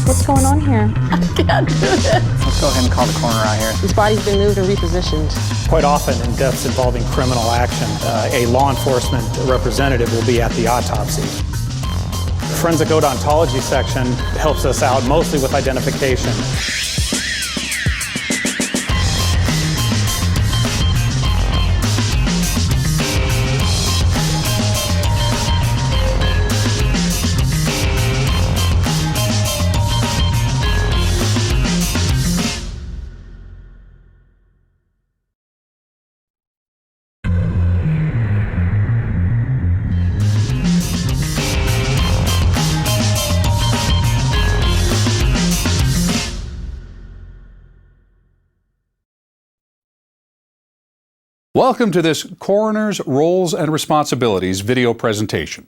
What's going on here? I can't do this. Let's go ahead and call the coroner out here. This body's been moved and repositioned. Quite often in deaths involving criminal action, a law enforcement representative will be at the autopsy. The forensic odontology section helps us out mostly with identification. Welcome to this Coroner's Roles and Responsibilities video presentation.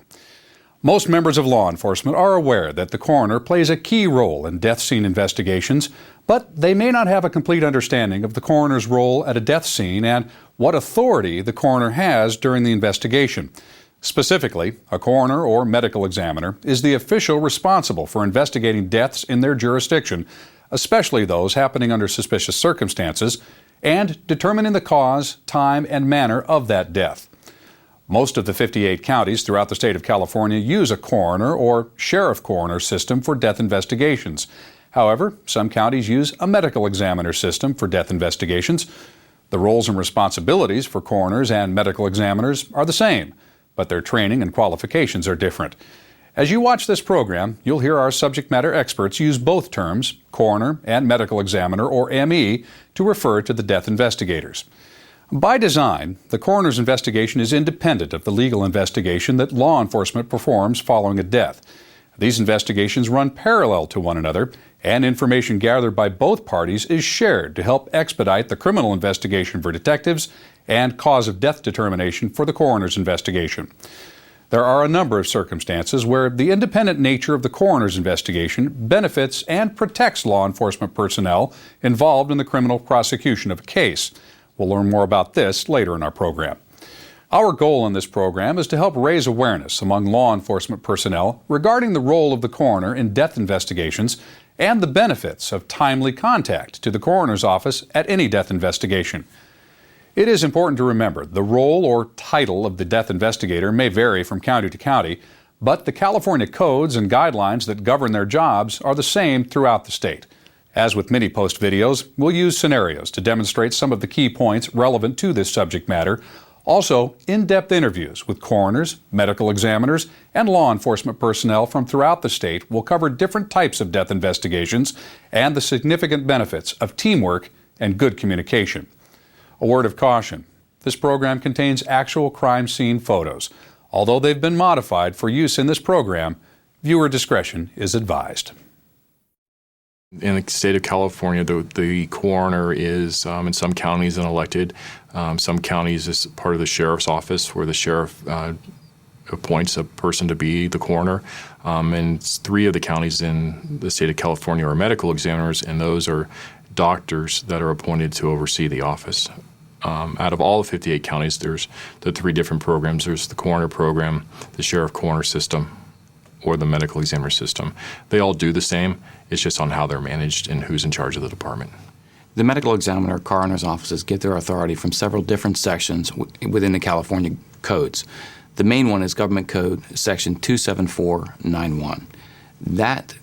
Most members of law enforcement are aware that the coroner plays a key role in death scene investigations, but they may not have a complete understanding of the coroner's role at a death scene and what authority the coroner has during the investigation. Specifically, a coroner or medical examiner is the official responsible for investigating deaths in their jurisdiction, especially those happening under suspicious circumstances, and determining the cause, time, and manner of that death. Most of the 58 counties throughout the state of California use a coroner or sheriff-coroner system for death investigations. However, some counties use a medical examiner system for death investigations. The roles and responsibilities for coroners and medical examiners are the same, but their training and qualifications are different. As you watch this program, you'll hear our subject matter experts use both terms, coroner and medical examiner, or ME, to refer to the death investigators. By design, the coroner's investigation is independent of the legal investigation that law enforcement performs following a death. These investigations run parallel to one another, and information gathered by both parties is shared to help expedite the criminal investigation for detectives and cause of death determination for the coroner's investigation. There are a number of circumstances where the independent nature of the coroner's investigation benefits and protects law enforcement personnel involved in the criminal prosecution of a case. We'll learn more about this later in our program. Our goal in this program is to help raise awareness among law enforcement personnel regarding the role of the coroner in death investigations and the benefits of timely contact to the coroner's office at any death investigation. It is important to remember the role or title of the death investigator may vary from county to county, but the California codes and guidelines that govern their jobs are the same throughout the state. As with many post videos, we'll use scenarios to demonstrate some of the key points relevant to this subject matter. Also, in-depth interviews with coroners, medical examiners, and law enforcement personnel from throughout the state will cover different types of death investigations and the significant benefits of teamwork and good communication. A word of caution, this program contains actual crime scene photos. Although they've been modified for use in this program, viewer discretion is advised. In the state of California, the coroner is, in some counties, an elected. Some counties is part of the sheriff's office, where the sheriff appoints a person to be the coroner. And 3 of the counties in the state of California are medical examiners, and those are doctors that are appointed to oversee the office. Out of all the 58 counties, there's the 3 different programs. There's the coroner program, the sheriff-coroner system, or the medical examiner system. They all do the same. It's just on how they're managed and who's in charge of the department. The medical examiner coroner's offices get their authority from several different sections within the California codes. The main one is Government Code Section 27491. That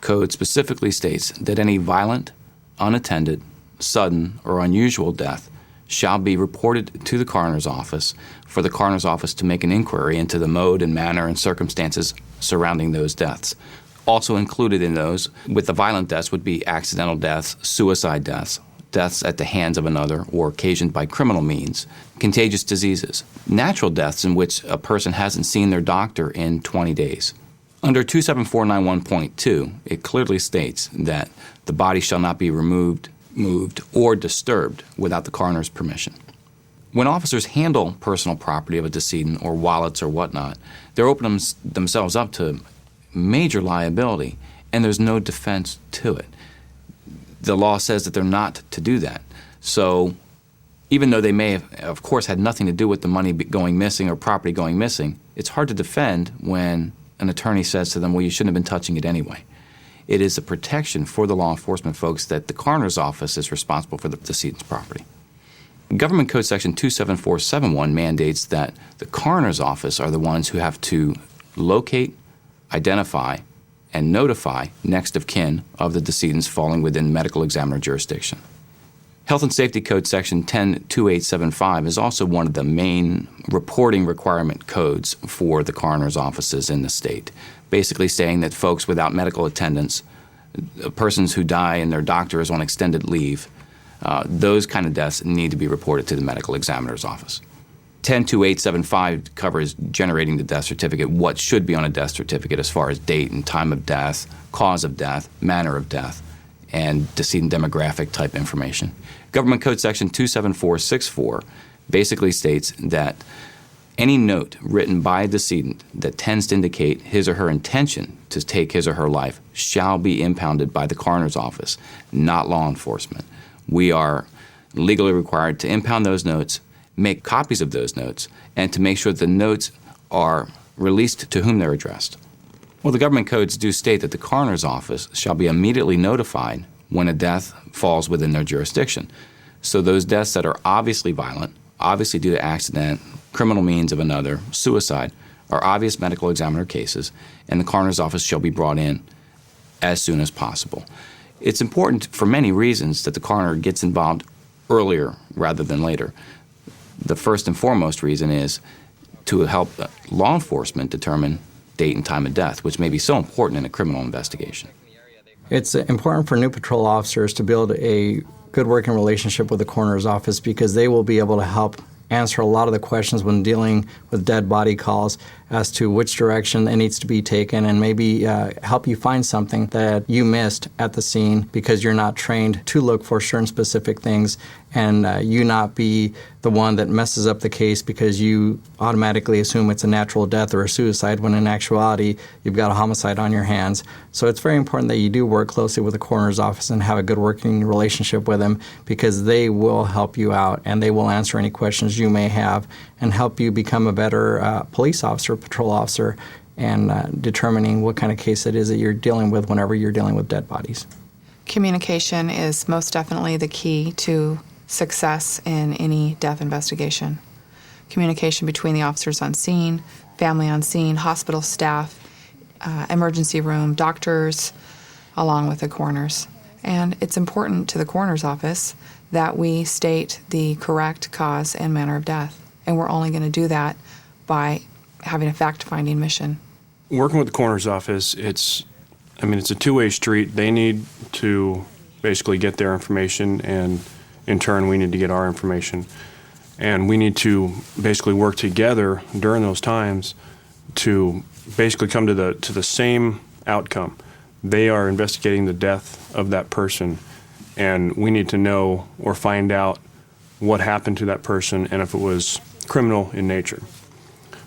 code specifically states that any violent, unattended, sudden, or unusual death shall be reported to the coroner's office for the coroner's office to make an inquiry into the mode and manner and circumstances surrounding those deaths. Also included in those, with the violent deaths, would be accidental deaths, suicide deaths, deaths at the hands of another or occasioned by criminal means, contagious diseases, natural deaths in which a person hasn't seen their doctor in 20 days. Under 27491.2, it clearly states that the body shall not be removed, moved, or disturbed without the coroner's permission. When officers handle personal property of a decedent or wallets or whatnot, they're opening themselves up to major liability, and there's no defense to it. The law says that they're not to do that. So even though they may have, of course, had nothing to do with the money going missing or property going missing, it's hard to defend when an attorney says to them, well, you shouldn't have been touching it anyway. It is a protection for the law enforcement folks that the coroner's office is responsible for the decedent's property. Government Code Section 27471 mandates that the coroner's office are the ones who have to locate, identify, and notify next of kin of the decedents falling within medical examiner jurisdiction. Health and Safety Code Section 102875 is also one of the main reporting requirement codes for the coroner's offices in the state, basically saying that folks without medical attendance, persons who die and their doctor is on extended leave, those kind of deaths need to be reported to the medical examiner's office. 102875 covers generating the death certificate, what should be on a death certificate as far as date and time of death, cause of death, manner of death, and decedent demographic type information. Government Code Section 27464 basically states that any note written by a decedent that tends to indicate his or her intention to take his or her life shall be impounded by the coroner's office, not law enforcement. We are legally required to impound those notes, make copies of those notes, and to make sure that the notes are released to whom they're addressed. Well, the government codes do state that the coroner's office shall be immediately notified when a death falls within their jurisdiction. So those deaths that are obviously violent, obviously due to accident, criminal means of another, suicide, are obvious medical examiner cases, and the coroner's office shall be brought in as soon as possible. It's important for many reasons that the coroner gets involved earlier rather than later. The first and foremost reason is to help law enforcement determine date and time of death, which may be so important in a criminal investigation. It's important for new patrol officers to build a good working relationship with the coroner's office because they will be able to help answer a lot of the questions when dealing with dead body calls as to which direction it needs to be taken and maybe help you find something that you missed at the scene because you're not trained to look for certain specific things and you not be the one that messes up the case because you automatically assume it's a natural death or a suicide when in actuality you've got a homicide on your hands. So it's very important that you do work closely with the coroner's office and have a good working relationship with them because they will help you out and they will answer any questions you may have and help you become a better police officer, patrol officer, and determining what kind of case it is that you're dealing with whenever you're dealing with dead bodies. Communication is most definitely the key to success in any death investigation. Communication between the officers on scene, family on scene, hospital staff, emergency room, doctors, along with the coroners. And it's important to the coroner's office that we state the correct cause and manner of death. And we're only going to do that by having a fact-finding mission. Working with the coroner's office, it's a two-way street. They need to basically get their information, and in turn, we need to get our information. And we need to basically work together during those times to basically come to the same outcome. They are investigating the death of that person, and we need to know or find out what happened to that person and if it was criminal in nature.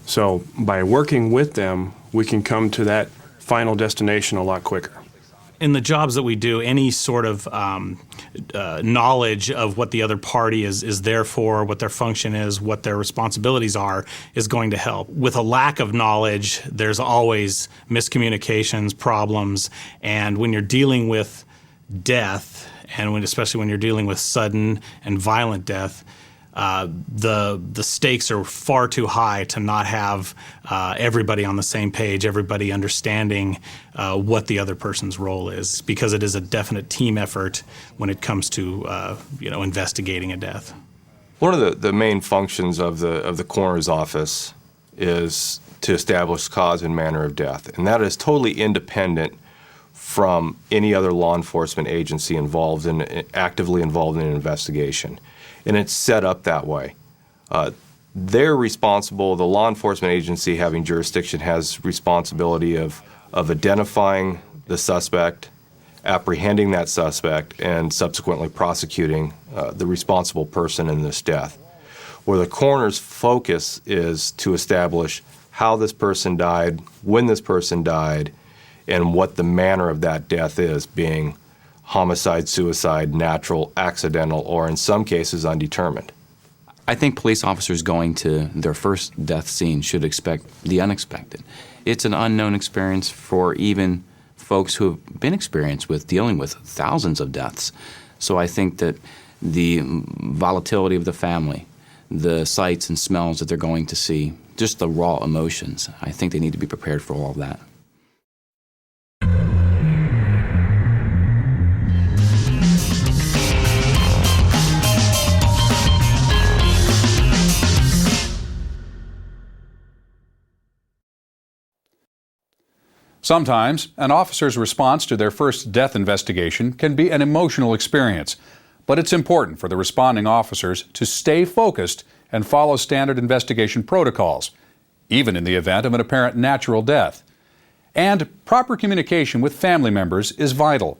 So by working with them, we can come to that final destination a lot quicker. In the jobs that we do, any sort of knowledge of what the other party is there for, what their function is, what their responsibilities are, is going to help. With a lack of knowledge, there's always miscommunications, problems, and when you're dealing with death, and especially when you're dealing with sudden and violent death, the stakes are far too high to not have everybody on the same page, everybody understanding what the other person's role is, because it is a definite team effort when it comes to investigating a death. One of the main functions of the coroner's office is to establish cause and manner of death, and that is totally independent from any other law enforcement agency actively involved in an investigation. And it's set up that way. They're responsible, the law enforcement agency having jurisdiction has responsibility of identifying the suspect, apprehending that suspect, and subsequently prosecuting the responsible person in this death. where the coroner's focus is to establish how this person died, when this person died, and what the manner of that death is, being homicide, suicide, natural, accidental, or in some cases undetermined. I think police officers going to their first death scene should expect the unexpected. It's an unknown experience for even folks who have been experienced with dealing with thousands of deaths. So I think that the volatility of the family, the sights and smells that they're going to see, just the raw emotions, I think they need to be prepared for all of that. Sometimes, an officer's response to their first death investigation can be an emotional experience, but it's important for the responding officers to stay focused and follow standard investigation protocols, even in the event of an apparent natural death. And proper communication with family members is vital.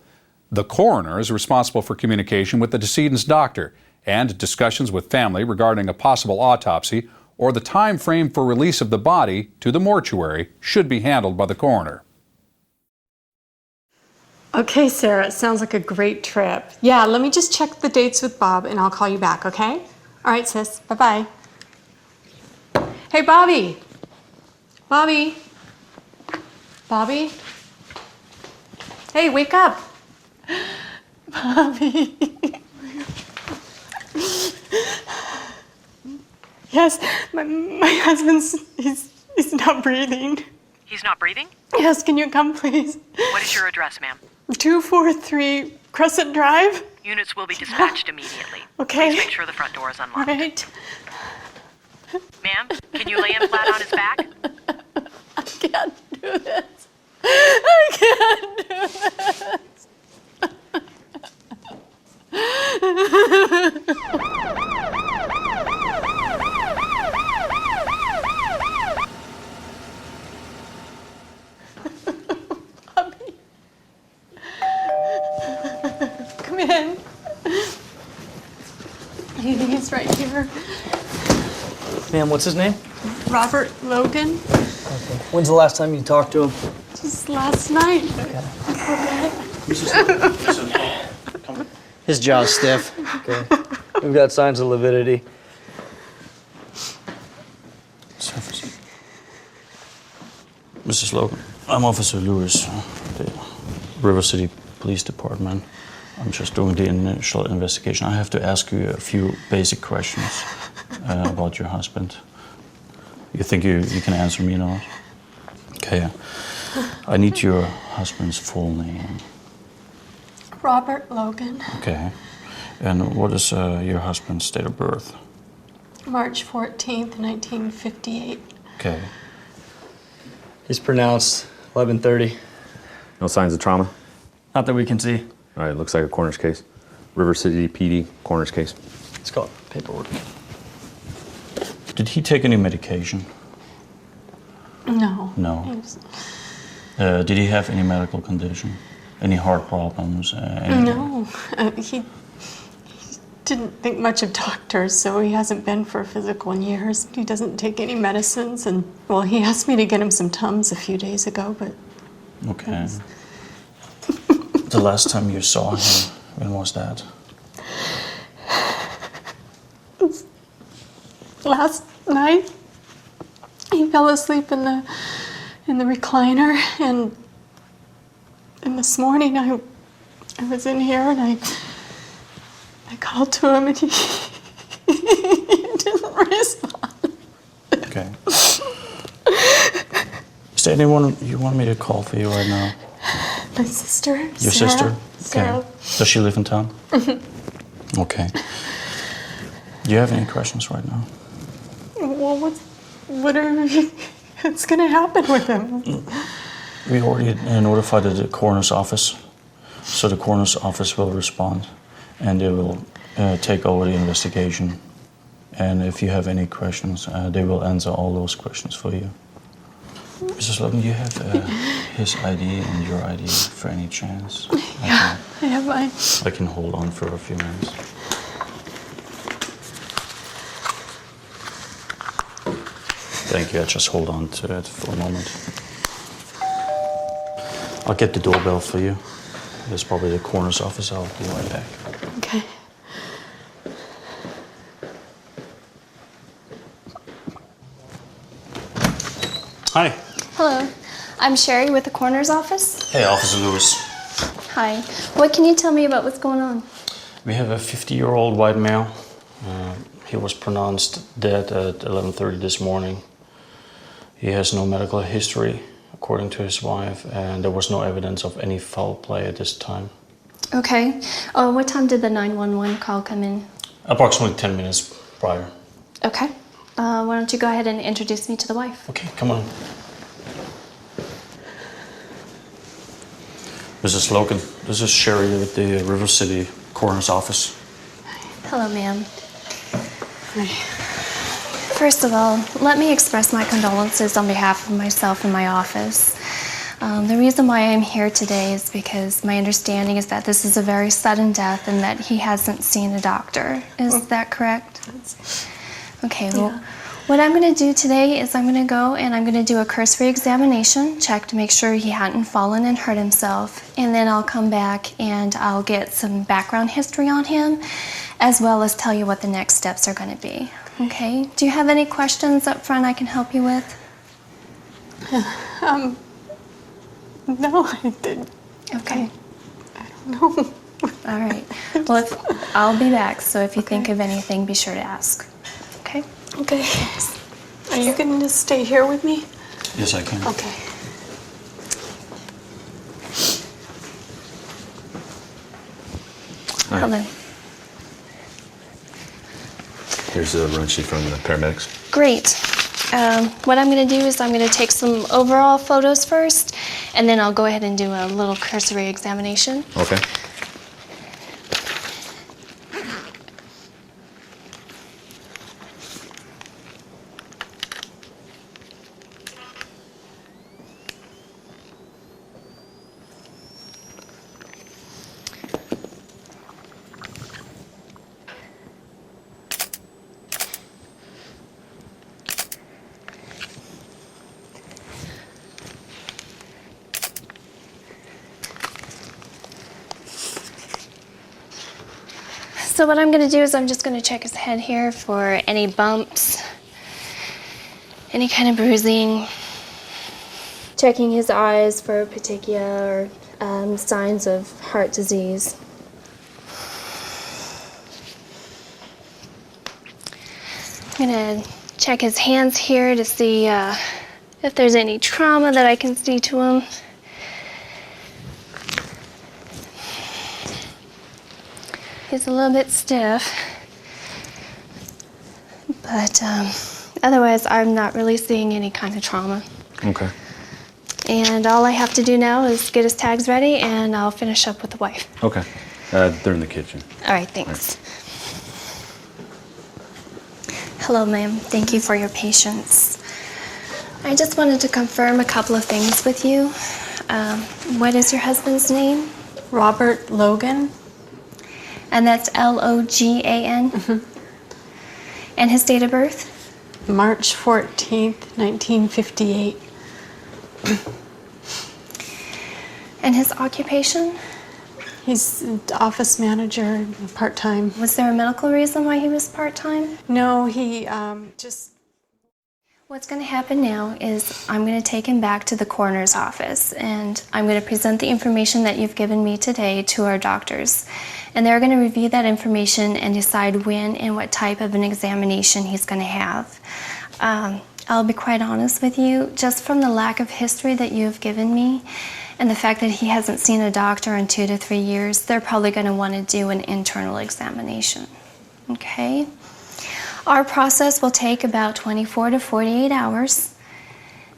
The coroner is responsible for communication with the decedent's doctor, and discussions with family regarding a possible autopsy or the time frame for release of the body to the mortuary should be handled by the coroner. Okay, Sarah, it sounds like a great trip. Yeah, let me just check the dates with Bob and I'll call you back, okay? All right, sis. Bye-bye. Hey, Bobby. Bobby. Bobby. Hey, wake up. Bobby. Yes, my husband's, he's not breathing. He's not breathing? Yes, can you come, please? What is your address, ma'am? 243 Crescent Drive. Units will be dispatched immediately. Okay. Please make sure the front door is unlocked. All right. Ma'am, can you lay him flat on his back? I can't do this. I can't do this. Bobby. Come in. He's right here. Ma'am, what's his name? Robert Logan. Okay. When's the last time you talked to him? Just last night. Okay. His jaw's stiff. Okay. We've got signs of lividity. Mrs. Logan, I'm Officer Lewis, the River City Police Department. I'm just doing the initial investigation. I have to ask you a few basic questions about your husband. You think you can answer me now? Okay. I need your husband's full name. Robert Logan. Okay. And what is your husband's date of birth? March 14th, 1958. Okay. He's pronounced 11:30. No signs of trauma? Not that we can see. All right, looks like a coroner's case. River City PD, coroner's case. It's called paperwork. Did he take any medication? No. No. Did he have any medical condition? Any heart problems? No. He didn't think much of doctors, so he hasn't been for physical in years. He doesn't take any medicines, and, well, he asked me to get him some Tums a few days ago, but... Okay. The last time you saw him, when was that? Last night, he fell asleep in the recliner, and this morning I was in here and I called to him and he didn't respond. Okay. Is there anyone you want me to call for you right now? My sister. Your Sarah. sister? Okay. Sarah. Does she live in town? Okay. Do you have any questions right now? Well, what's going to happen with him? We already notified the coroner's office, so the coroner's office will respond, and they will take over the investigation. And if you have any questions, they will answer all those questions for you. Mrs. Logan, do you have his ID and your ID for any chance? Yeah, I have mine. I can hold on for a few minutes. Thank you. Just hold on to it for a moment. I'll get the doorbell for you. It's probably the coroner's office. I'll be right back. Okay. Hi. Hello. I'm Sherry with the coroner's office. Hey, Officer Lewis. Hi. What can you tell me about what's going on? We have a 50-year-old white male. He was pronounced dead at 11:30 this morning. He has no medical history, according to his wife, and there was no evidence of any foul play at this time. Okay. What time did the 911 call come in? Approximately 10 minutes prior. Okay. Why don't you go ahead and introduce me to the wife? Okay, come on. Mrs. Logan, this is Sherry with the River City Coroner's Office. Hello, ma'am. First of all, let me express my condolences on behalf of myself and my office. The reason why I'm here today is because my understanding is that this is a very sudden death and that he hasn't seen a doctor. Is that correct? Okay, well, what I'm going to do today is I'm going to go and I'm going to do a cursory examination, check to make sure he hadn't fallen and hurt himself, and then I'll come back and I'll get some background history on him, as well as tell you what the next steps are going to be. Okay? Do you have any questions up front I can help you with? No, I didn't. Okay. I don't know. All right. Well, I'll be back, so if you think of anything, be sure to ask. Okay? Okay. Are you going to stay here with me? Yes, I can. Okay. Hi. Hello. Here's a run sheet from the paramedics. Great. What I'm going to do is I'm going to take some overall photos first, and then I'll go ahead and do a little cursory examination. Okay. So what I'm going to do is I'm just going to check his head here for any bumps, any kind of bruising. Checking his eyes for petechia or signs of heart disease. I'm going to check his hands here to see if there's any trauma that I can see to him. He's a little bit stiff, but otherwise I'm not really seeing any kind of trauma. Okay. And all I have to do now is get his tags ready and I'll finish up with the wife. Okay. They're in the kitchen. All right, thanks. Hello, ma'am. Thank you for your patience. I just wanted to confirm a couple of things with you. What is your husband's name? Robert Logan. And that's Logan? Mm-hmm. And his date of birth? March 14th, 1958. And his occupation? He's an office manager, part-time. Was there a medical reason why he was part-time? No, he just... What's going to happen now is I'm going to take him back to the coroner's office and I'm going to present the information that you've given me today to our doctors. And they're going to review that information and decide when and what type of an examination he's going to have. I'll be quite honest with you, just from the lack of history that you have given me and the fact that he hasn't seen a doctor in 2 to 3 years, they're probably going to want to do an internal examination. Okay? Our process will take about 24 to 48 hours.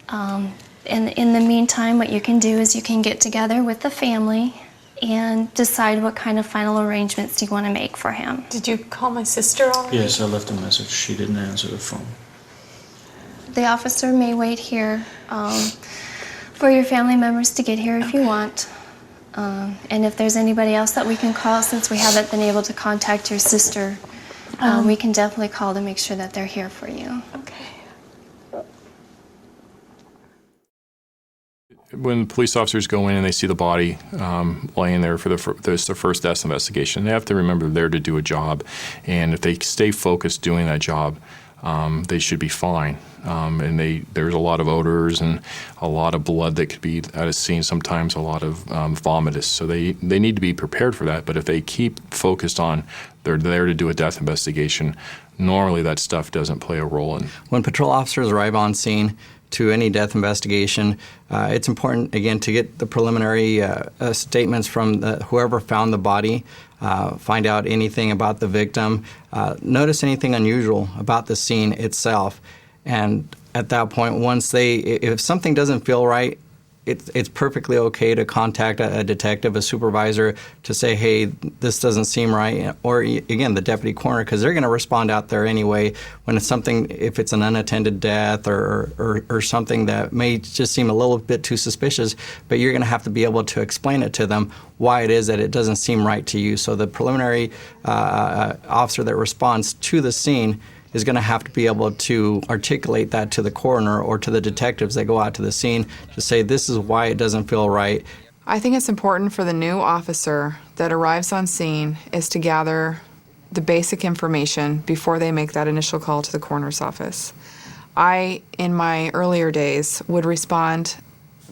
In the meantime, what you can do is you can get together with the family and decide what kind of final arrangements you want to make for him. Did you call my sister already? Yes, I left a message. She didn't answer the phone. The officer may wait here for your family members to get here if you want. And if there's anybody else that we can call, since we haven't been able to contact your sister, we can definitely call to make sure that they're here for you. Okay. when police officers go in and they see the body laying there for there's the first death investigation, they have to remember they're there to do a job, and if they stay focused doing that job, they should be fine. And there's a lot of odors and a lot of blood that could be at a scene, sometimes a lot of vomitus. So they need to be prepared for that. But if they keep focused on they're there to do a death investigation, normally that stuff doesn't play a role in. When patrol officers arrive on scene to any death investigation, it's important, again, to get the preliminary statements from whoever found the body, find out anything about the victim, notice anything unusual about the scene itself. And at that point, if something doesn't feel right, it's perfectly okay to contact a detective, a supervisor, to say, hey, this doesn't seem right, or again, the deputy coroner, because they're going to respond out there anyway when it's something, if it's an unattended death or something that may just seem a little bit too suspicious, but you're going to have to be able to explain it to them why it is that it doesn't seem right to you. So the preliminary officer that responds to the scene is going to have to be able to articulate that to the coroner or to the detectives that go out to the scene to say, this is why it doesn't feel right. I think it's important for the new officer that arrives on scene is to gather the basic information before they make that initial call to the coroner's office. I, in my earlier days, would respond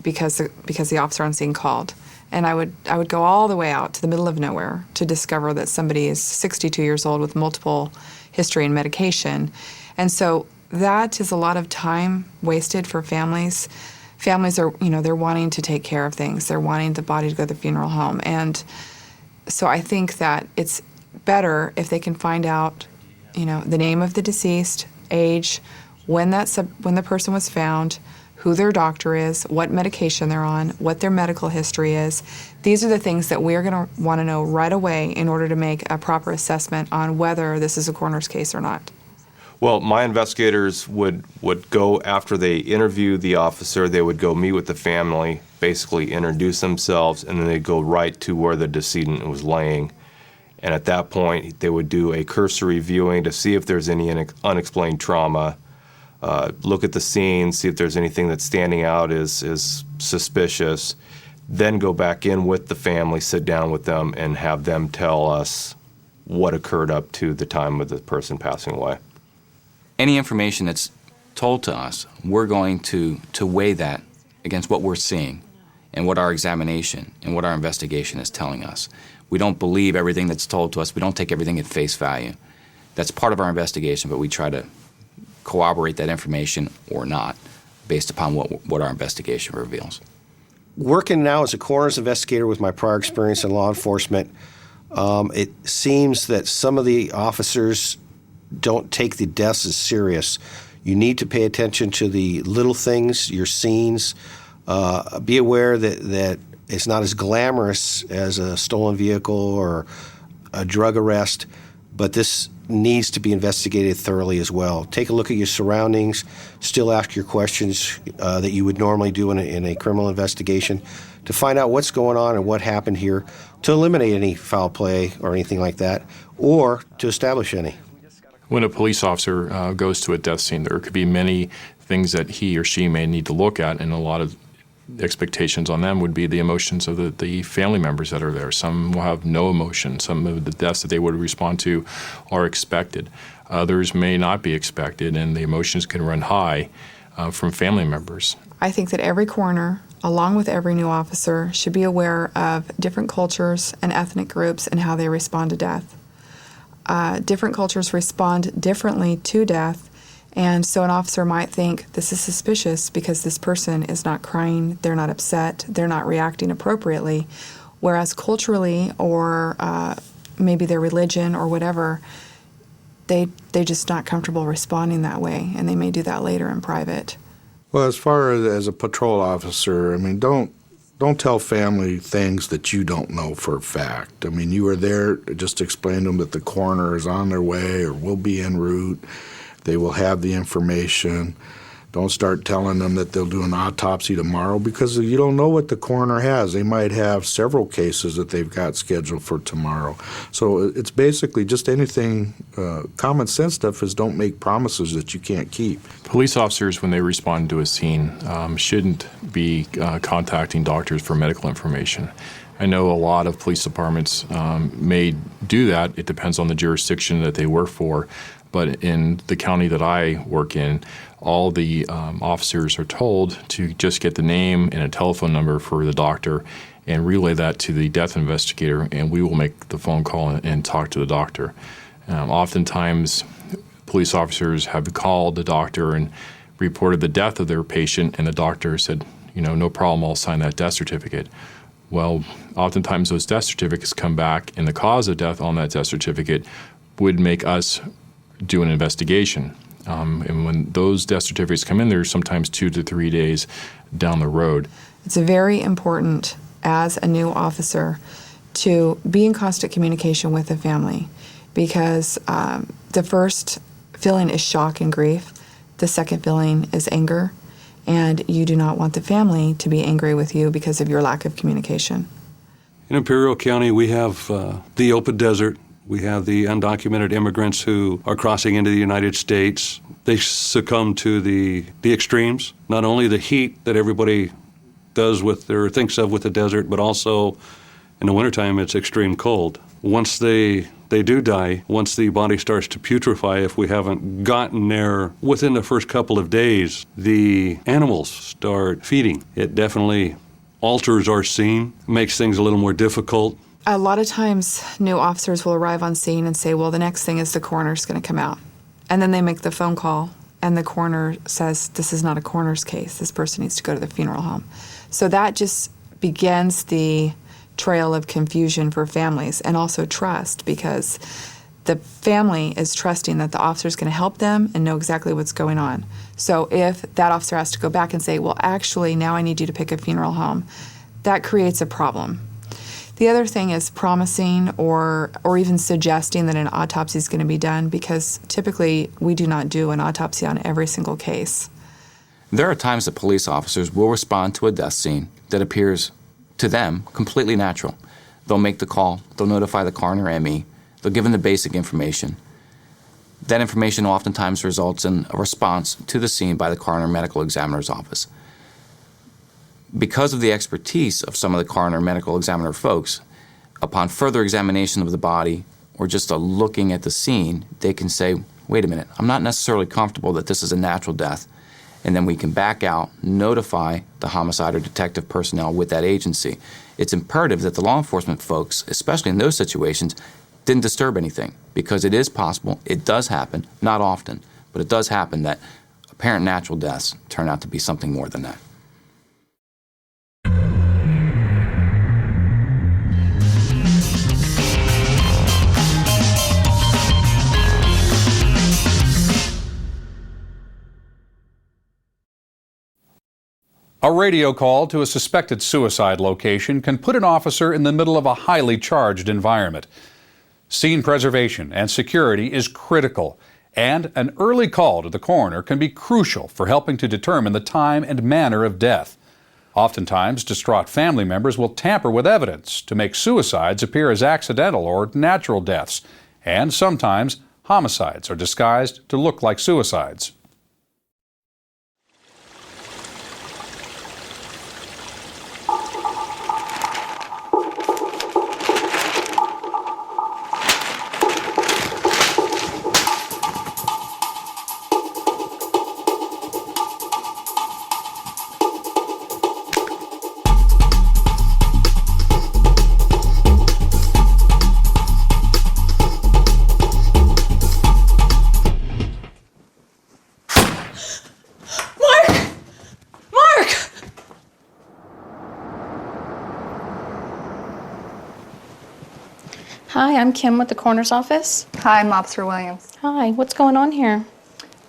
because the officer on scene called. And I would go all the way out to the middle of nowhere to discover that somebody is 62 years old with multiple history and medication. And so that is a lot of time wasted for families. Families are, they're wanting to take care of things. They're wanting the body to go to the funeral home. And so I think that it's better if they can find out, the name of the deceased, age, when the person was found, who their doctor is, what medication they're on, what their medical history is. These are the things that we're going to want to know right away in order to make a proper assessment on whether this is a coroner's case or not. Well, my investigators would go after they interview the officer, they would go meet with the family, basically introduce themselves, and then they'd go right to where the decedent was laying. And at that point, they would do a cursory viewing to see if there's any unexplained trauma. Look at the scene, see if there's anything that's standing out is suspicious, then go back in with the family, sit down with them, and have them tell us what occurred up to the time of the person passing away. Any information that's told to us, we're going to weigh that against what we're seeing and what our examination and what our investigation is telling us. We don't believe everything that's told to us. We don't take everything at face value. That's part of our investigation, but we try to corroborate that information or not based upon what our investigation reveals. Working now as a coroner's investigator with my prior experience in law enforcement, it seems that some of the officers don't take the deaths as serious. You need to pay attention to the little things, your scenes. Be aware that it's not as glamorous as a stolen vehicle or a drug arrest, but this needs to be investigated thoroughly as well. Take a look at your surroundings, still ask your questions that you would normally do in a criminal investigation to find out what's going on and what happened here, to eliminate any foul play or anything like that, or to establish any. When a police officer goes to a death scene, there could be many things that he or she may need to look at, and a lot of expectations on them would be the emotions of the family members that are there. Some will have no emotion. Some of the deaths that they would respond to are expected. Others may not be expected, and the emotions can run high from family members. I think that every coroner, along with every new officer, should be aware of different cultures and ethnic groups and how they respond to death. Different cultures respond differently to death. And so an officer might think this is suspicious because this person is not crying, they're not upset, they're not reacting appropriately, whereas culturally or maybe their religion or whatever, they're just not comfortable responding that way, and they may do that later in private. Well, as far as a patrol officer, I mean, don't tell family things that you don't know for a fact. I mean, you are there to just explain to them that the coroner is on their way or will be en route. They will have the information. Don't start telling them that they'll do an autopsy tomorrow because you don't know what the coroner has. They might have several cases that they've got scheduled for tomorrow. So it's basically just anything, common sense stuff is don't make promises that you can't keep. Police officers, when they respond to a scene, shouldn't be contacting doctors for medical information. I know a lot of police departments may do that. It depends on the jurisdiction that they work for. But in the county that I work in, all the officers are told to just get the name and a telephone number for the doctor and relay that to the death investigator, and we will make the phone call and talk to the doctor. Oftentimes, police officers have called the doctor and reported the death of their patient, and the doctor said, no problem, I'll sign that death certificate. Well, oftentimes those death certificates come back, and the cause of death on that death certificate would make us do an investigation. And when those death certificates come in, they're sometimes 2 to 3 days down the road. It's very important as a new officer to be in constant communication with the family because the first feeling is shock and grief. The second feeling is anger, and you do not want the family to be angry with you because of your lack of communication. In Imperial County, we have the open desert. We have the undocumented immigrants who are crossing into the United States. They succumb to the extremes, not only the heat that everybody does with or thinks of with the desert, but also in the wintertime it's extreme cold. Once they do die, once the body starts to putrefy, if we haven't gotten there within the first couple of days, the animals start feeding. It definitely alters our scene, makes things a little more difficult. A lot of times, new officers will arrive on scene and say, well, the next thing is the coroner's going to come out. And then they make the phone call, and the coroner says, this is not a coroner's case. This person needs to go to the funeral home. So that just begins the trail of confusion for families and also trust, because the family is trusting that the officer is going to help them and know exactly what's going on. So if that officer has to go back and say, well, actually, now I need you to pick a funeral home, that creates a problem. The other thing is promising or even suggesting that an autopsy is going to be done, because typically we do not do an autopsy on every single case. There are times that police officers will respond to a death scene that appears to them completely natural. They'll make the call, they'll notify the coroner and me, they'll give them the basic information. That information oftentimes results in a response to the scene by the coroner medical examiner's office. Because of the expertise of some of the coroner medical examiner folks, upon further examination of the body or just a looking at the scene, they can say, wait a minute, I'm not necessarily comfortable that this is a natural death. And then we can back out, notify the homicide or detective personnel with that agency. It's imperative that the law enforcement folks, especially in those situations, didn't disturb anything, because it is possible, it does happen, not often, but it does happen that apparent natural deaths turn out to be something more than that. A radio call to a suspected suicide location can put an officer in the middle of a highly charged environment. Scene preservation and security is critical, and an early call to the coroner can be crucial for helping to determine the time and manner of death. Oftentimes, distraught family members will tamper with evidence to make suicides appear as accidental or natural deaths, and sometimes homicides are disguised to look like suicides. Hi, I'm Kim with the coroner's office. Hi, I'm Officer Williams. Hi, what's going on here?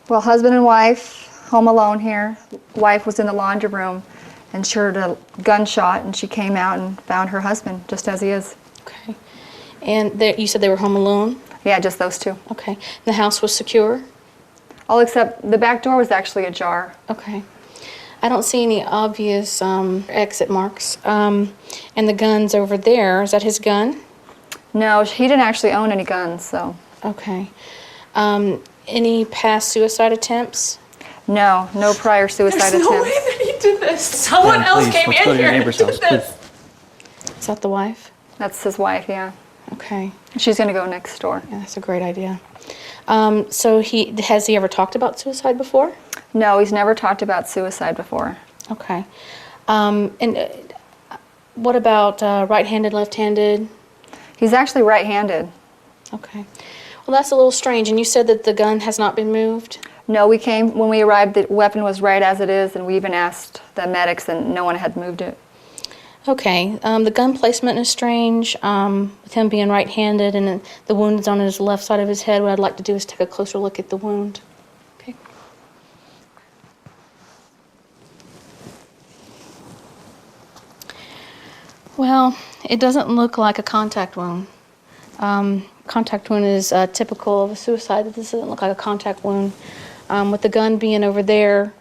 Well, husband and wife, home alone here. Wife was in the laundry room and she heard a gunshot, and she came out and found her husband just as he is. Okay. And you said they were home alone? Yeah, just those two. Okay. And the house was secure? All except the back door was actually ajar. Okay. I don't see any obvious exit marks. And the gun's over there. Is that his gun? No, he didn't actually own any guns, so. Okay. Any past suicide attempts? No, no prior suicide There's attempts. no way that he did this. Someone else came in here and did this. Is that the wife? That's his wife, yeah. Okay. She's going to go next door. Yeah, that's a great idea. So has he ever talked about suicide before? No, he's never talked about suicide before. Okay. What about right-handed, left-handed? He's actually right-handed. Okay. Well, that's a little strange. And you said that the gun has not been moved? No, when we arrived, the weapon was right as it is, and we even asked the medics, and no one had moved it. Okay. The gun placement is strange, with him being right-handed, and the wound is on his left side of his head. What I'd like to do is take a closer look at the wound. Okay. Well, it doesn't look like a contact wound. Contact wound is typical of a suicide. This doesn't look like a contact wound. With the gun being over there,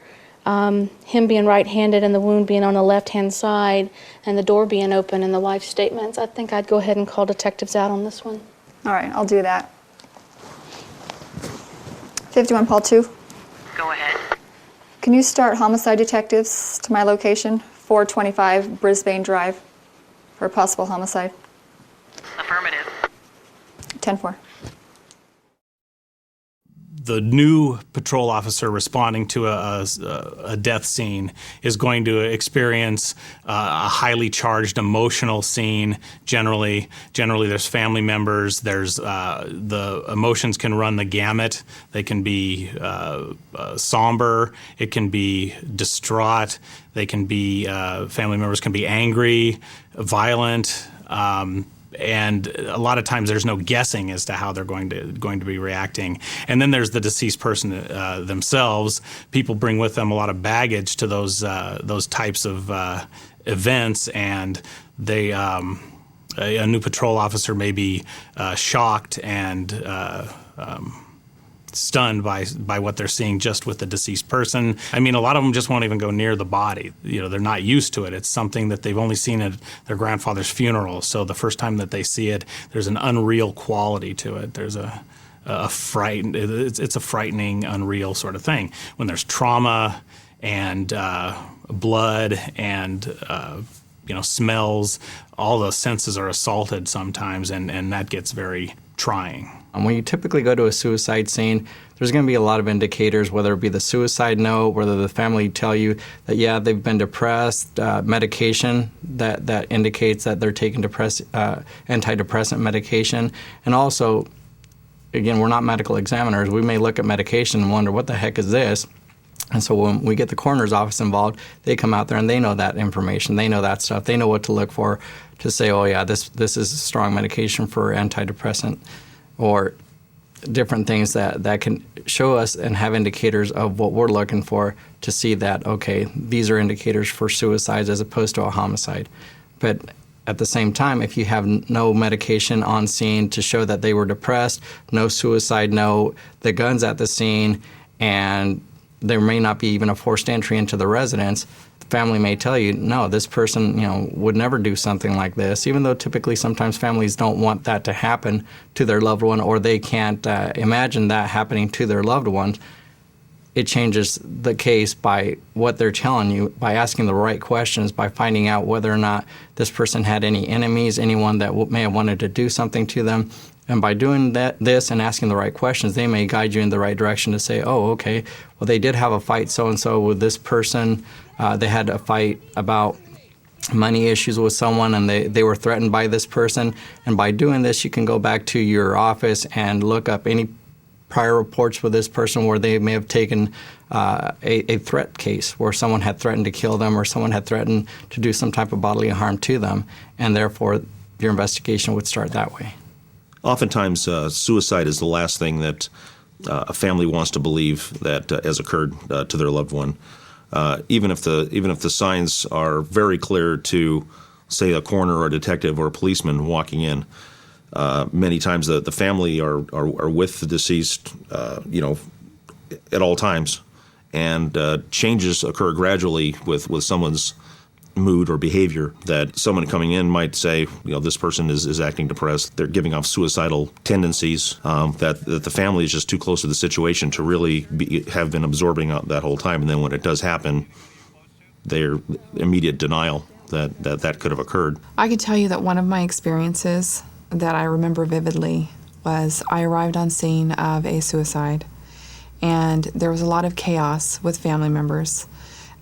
him being right-handed and the wound being on the left-hand side, and the door being open and the wife's statements, I think I'd go ahead and call detectives out on this one. All right, I'll do that. 51 Paul 2. Go ahead. Can you start homicide detectives to my location, 425 Brisbane Drive, for a possible homicide? Affirmative. 10-4. The new patrol officer responding to a death scene is going to experience a highly charged emotional scene. Generally there's family members. There's the emotions can run the gamut. They can be somber. It can be distraught. They can be family members can be angry, violent. And a lot of times there's no guessing as to how they're going to be reacting. And then there's the deceased person themselves. People bring with them a lot of baggage to those types of events, and they a new patrol officer may be shocked and stunned by what they're seeing just with the deceased person. I mean, a lot of them just won't even go near the body. They're not used to it. It's something that they've only seen at their grandfather's funeral. So the first time that they see it, there's an unreal quality to it. There's it's a frightening, unreal sort of thing. When there's trauma and blood and smells, all those senses are assaulted sometimes, and that gets very trying. When you typically go to a suicide scene, there's going to be a lot of indicators, whether it be the suicide note, whether the family tell you that, yeah, they've been depressed, medication that indicates that they're taking antidepressant medication. And also, again, we're not medical examiners. We may look at medication and wonder, what the heck is this? And so when we get the coroner's office involved, they come out there and they know that information. They know that stuff. They know what to look for to say, oh, yeah, this is strong medication for antidepressant, or different things that can show us and have indicators of what we're looking for to see that, okay, these are indicators for suicides as opposed to a homicide. But at the same time, if you have no medication on scene to show that they were depressed, no suicide note, the gun's at the scene, and there may not be even a forced entry into the residence, the family may tell you, no, this person, would never do something like this, even though typically sometimes families don't want that to happen to their loved one, or they can't imagine that happening to their loved one. It changes the case by what they're telling you, by asking the right questions, by finding out whether or not this person had any enemies, anyone that may have wanted to do something to them. And by doing this and asking the right questions, they may guide you in the right direction to say, oh, okay, well, they did have a fight so-and-so with this person. They had a fight about money issues with someone, and they were threatened by this person. And by doing this, you can go back to your office and look up any prior reports with this person where they may have taken a threat case where someone had threatened to kill them or someone had threatened to do some type of bodily harm to them, and therefore your investigation would start that way. Oftentimes, suicide is the last thing that a family wants to believe that has occurred to their loved one. Even if the signs are very clear to, say, a coroner or a detective or a policeman walking in, many times the family are with the deceased, at all times, and changes occur gradually with someone's mood or behavior, that someone coming in might say, this person is acting depressed, they're giving off suicidal tendencies, that the family is just too close to the situation to really have been absorbing that whole time. And then when it does happen, their immediate denial that could have occurred. I can tell you that one of my experiences that I remember vividly was I arrived on scene of a suicide, and there was a lot of chaos with family members.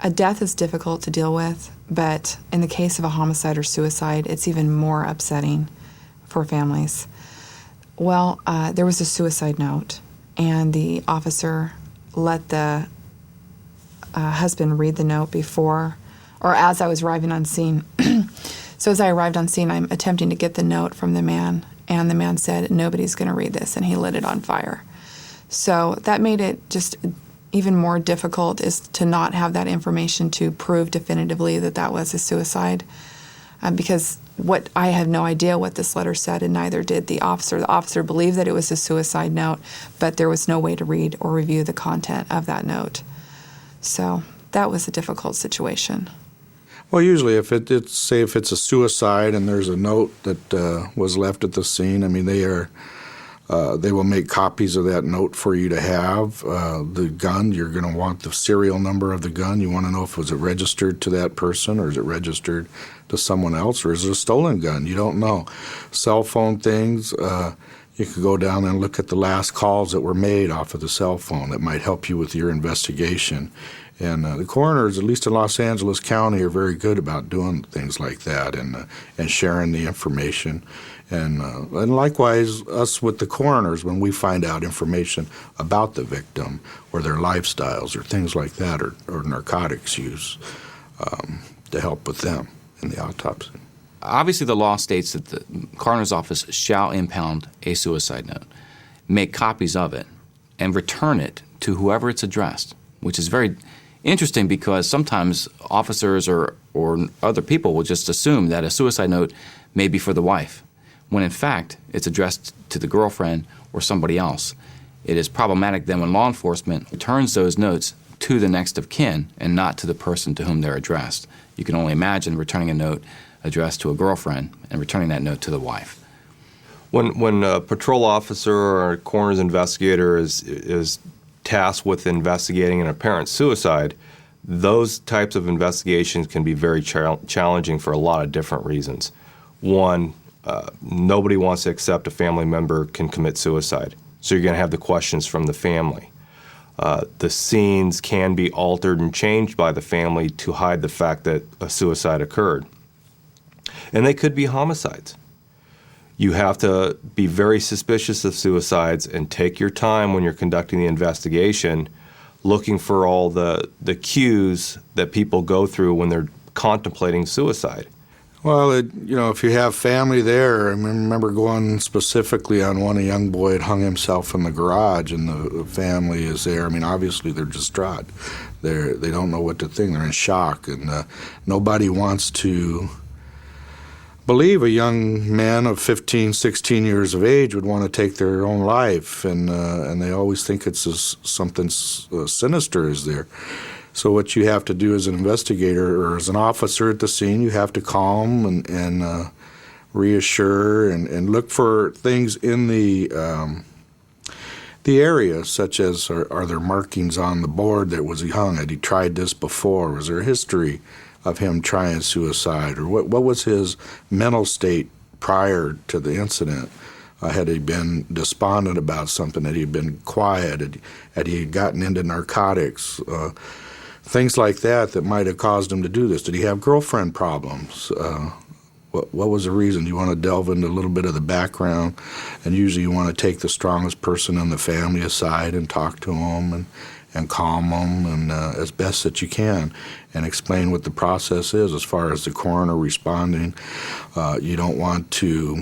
A death is difficult to deal with, but in the case of a homicide or suicide, it's even more upsetting for families. Well, there was a suicide note, and the officer let the husband read the note before, or as I was arriving on scene. So as I arrived on scene, I'm attempting to get the note from the man, and the man said, "Nobody's going to read this," and he lit it on fire. So that made it just even more difficult, is to not have that information to prove definitively that that was a suicide, because I had no idea what this letter said, and neither did the officer. The officer believed that it was a suicide note, but there was no way to read or review the content of that note. So that was a difficult situation. Well, usually if it's a suicide and there's a note that was left at the scene, I mean, they will make copies of that note for you to have. The gun, you're going to want the serial number of the gun. You want to know if it registered to that person, or is it registered to someone else, or is it a stolen gun? You don't know. Cell phone things, you could go down and look at the last calls that were made off of the cell phone. That might help you with your investigation. And the coroners, at least in Los Angeles County, are very good about doing things like that and sharing the information. And likewise, us with the coroners, when we find out information about the victim or their lifestyles or things like that, or narcotics use, to help with them in the autopsy. Obviously, the law states that the coroner's office shall impound a suicide note, make copies of it, and return it to whoever it's addressed, which is very interesting because sometimes officers or other people will just assume that a suicide note may be for the wife, when in fact it's addressed to the girlfriend or somebody else. It is problematic then when law enforcement returns those notes to the next of kin and not to the person to whom they're addressed. You can only imagine returning a note addressed to a girlfriend and returning that note to the wife. When a patrol officer or a coroner's investigator is tasked with investigating an apparent suicide, those types of investigations can be very challenging for a lot of different reasons. One, nobody wants to accept a family member can commit suicide, so you're going to have the questions from the family. The scenes can be altered and changed by the family to hide the fact that a suicide occurred. And they could be homicides. You have to be very suspicious of suicides and take your time when you're conducting the investigation, looking for all the cues that people go through when they're contemplating suicide. Well, if you have family there, I remember going specifically on one, a young boy had hung himself in the garage, and the family is there. I mean, obviously they're distraught. They don't know what to think. They're in shock, and nobody wants to believe a young man of 15, 16 years of age would want to take their own life, and they always think it's something sinister is there. So what you have to do as an investigator or as an officer at the scene, you have to calm and reassure and look for things in the area, such as are there markings on the board that was he hung? Had he tried this before? Was there a history of him trying suicide? Or what was his mental state prior to the incident? Had he been despondent about something? Had he been quiet? Had he gotten into narcotics? Things like that might have caused him to do this. Did he have girlfriend problems? What was the reason? You want to delve into a little bit of the background, and usually you want to take the strongest person in the family aside and talk to them and calm them and as best that you can, and explain what the process is as far as the coroner responding. You don't want to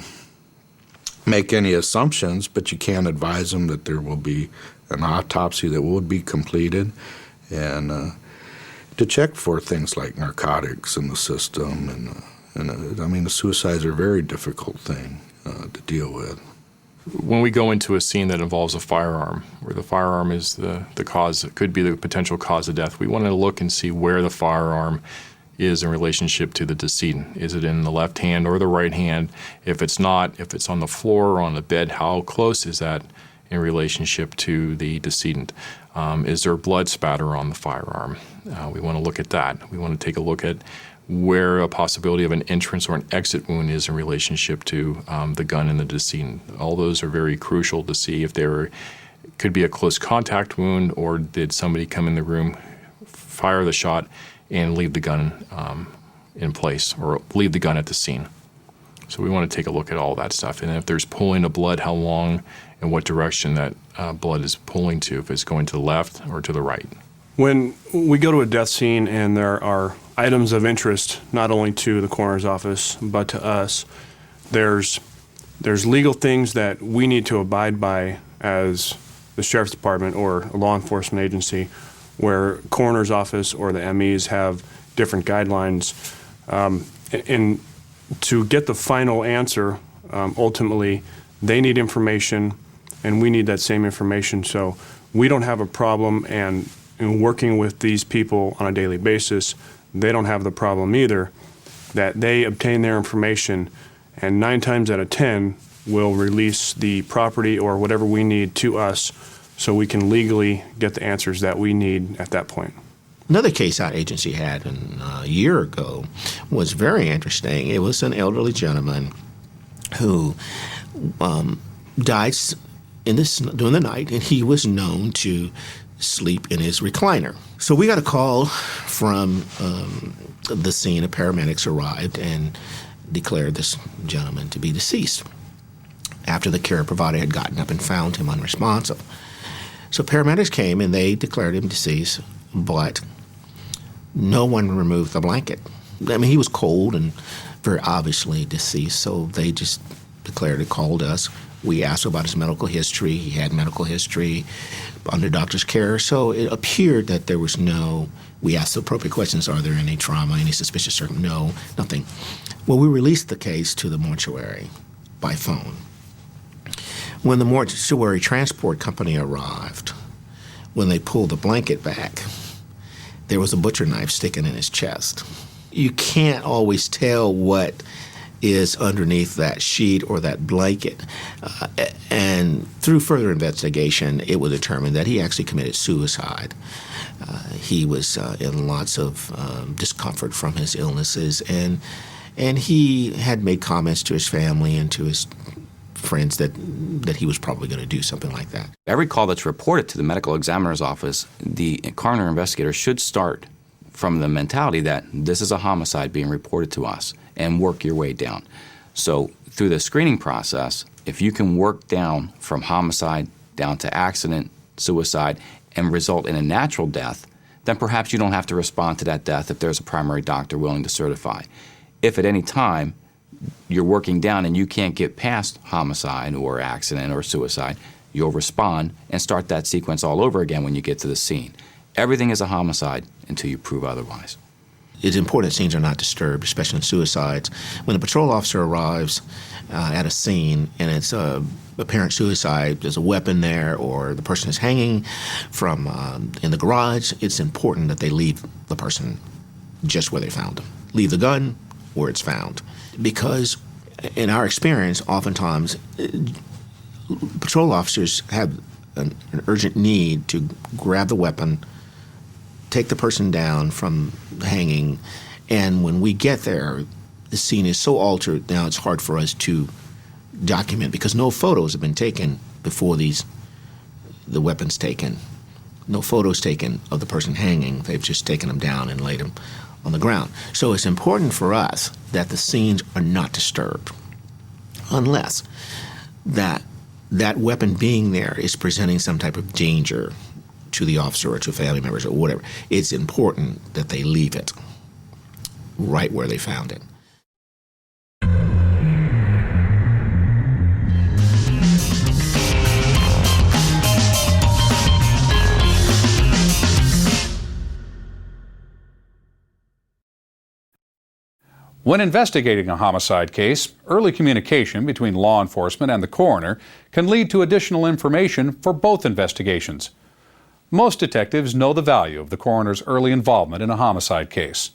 make any assumptions, but you can advise them that there will be an autopsy that will be completed, and to check for things like narcotics in the system. And I mean, the suicides are a very difficult thing to deal with. when we go into a scene that involves a firearm, where the firearm is the cause, it could be the potential cause of death, we want to look and see where the firearm is in relationship to the decedent. Is it in the left hand or the right hand? If it's not, if it's on the floor or on the bed, how close is that in relationship to the decedent? Is there blood spatter on the firearm? We want to look at that. We want to take a look at where a possibility of an entrance or an exit wound is in relationship to the gun and the decedent. All those are very crucial to see if there could be a close contact wound, or did somebody come in the room, fire the shot, and leave the gun in place, or leave the gun at the scene. So we want to take a look at all that stuff. And if there's pooling of blood, how long and what direction that blood is pooling to, if it's going to the left or to the right. When we go to a death scene and there are items of interest, not only to the coroner's office, but to us, there's legal things that we need to abide by as the sheriff's department or a law enforcement agency, where coroner's office or the MEs have different guidelines. And to get the final answer, ultimately, they need information and we need that same information. So we don't have a problem, and in working with these people on a daily basis, they don't have the problem either, that they obtain their information and 9 times out of 10 will release the property or whatever we need to us so we can legally get the answers that we need at that point. Another case our agency had a year ago was very interesting. It was an elderly gentleman who died during the night, and he was known to sleep in his recliner. So we got a call from the scene. The paramedics arrived and declared this gentleman to be deceased after the care provider had gotten up and found him unresponsive. So paramedics came and they declared him deceased, but no one removed the blanket. I mean, he was cold and very obviously deceased, so they just declared it, called us. We asked about his medical history. He had medical history under doctor's care, so it appeared that there was we asked the appropriate questions, are there any trauma, any suspicious circumstances? No, nothing. Well, we released the case to the mortuary by phone. When the mortuary transport company arrived, when they pulled the blanket back, there was a butcher knife sticking in his chest. You can't always tell what is underneath that sheet or that blanket. And through further investigation, it was determined that he actually committed suicide. He was in lots of discomfort from his illnesses, and he had made comments to his family and to his friends that he was probably going to do something like that. Every call that's reported to the medical examiner's office, the coroner investigator should start from the mentality that this is a homicide being reported to us, and work your way down. So through the screening process, if you can work down from homicide down to accident, suicide, and result in a natural death, then perhaps you don't have to respond to that death if there's a primary doctor willing to certify. If at any time you're working down and you can't get past homicide or accident or suicide, you'll respond and start that sequence all over again when you get to the scene. Everything is a homicide until you prove otherwise. It's important that scenes are not disturbed, especially in suicides. When a patrol officer arrives at a scene and it's apparent suicide, there's a weapon there, or the person is hanging from in the garage, it's important that they leave the person just where they found him. Leave the gun where it's found. Because in our experience, oftentimes, patrol officers have an urgent need to grab the weapon, take the person down from the hanging, and when we get there, the scene is so altered now it's hard for us to document because no photos have been taken before the weapon's taken. No photos taken of the person hanging. They've just taken them down and laid them on the ground. So it's important for us that the scenes are not disturbed unless that weapon being there is presenting some type of danger to the officer or to family members or whatever. It's important that they leave it right where they found it. When investigating a homicide case, early communication between law enforcement and the coroner can lead to additional information for both investigations. Most detectives know the value of the coroner's early involvement in a homicide case.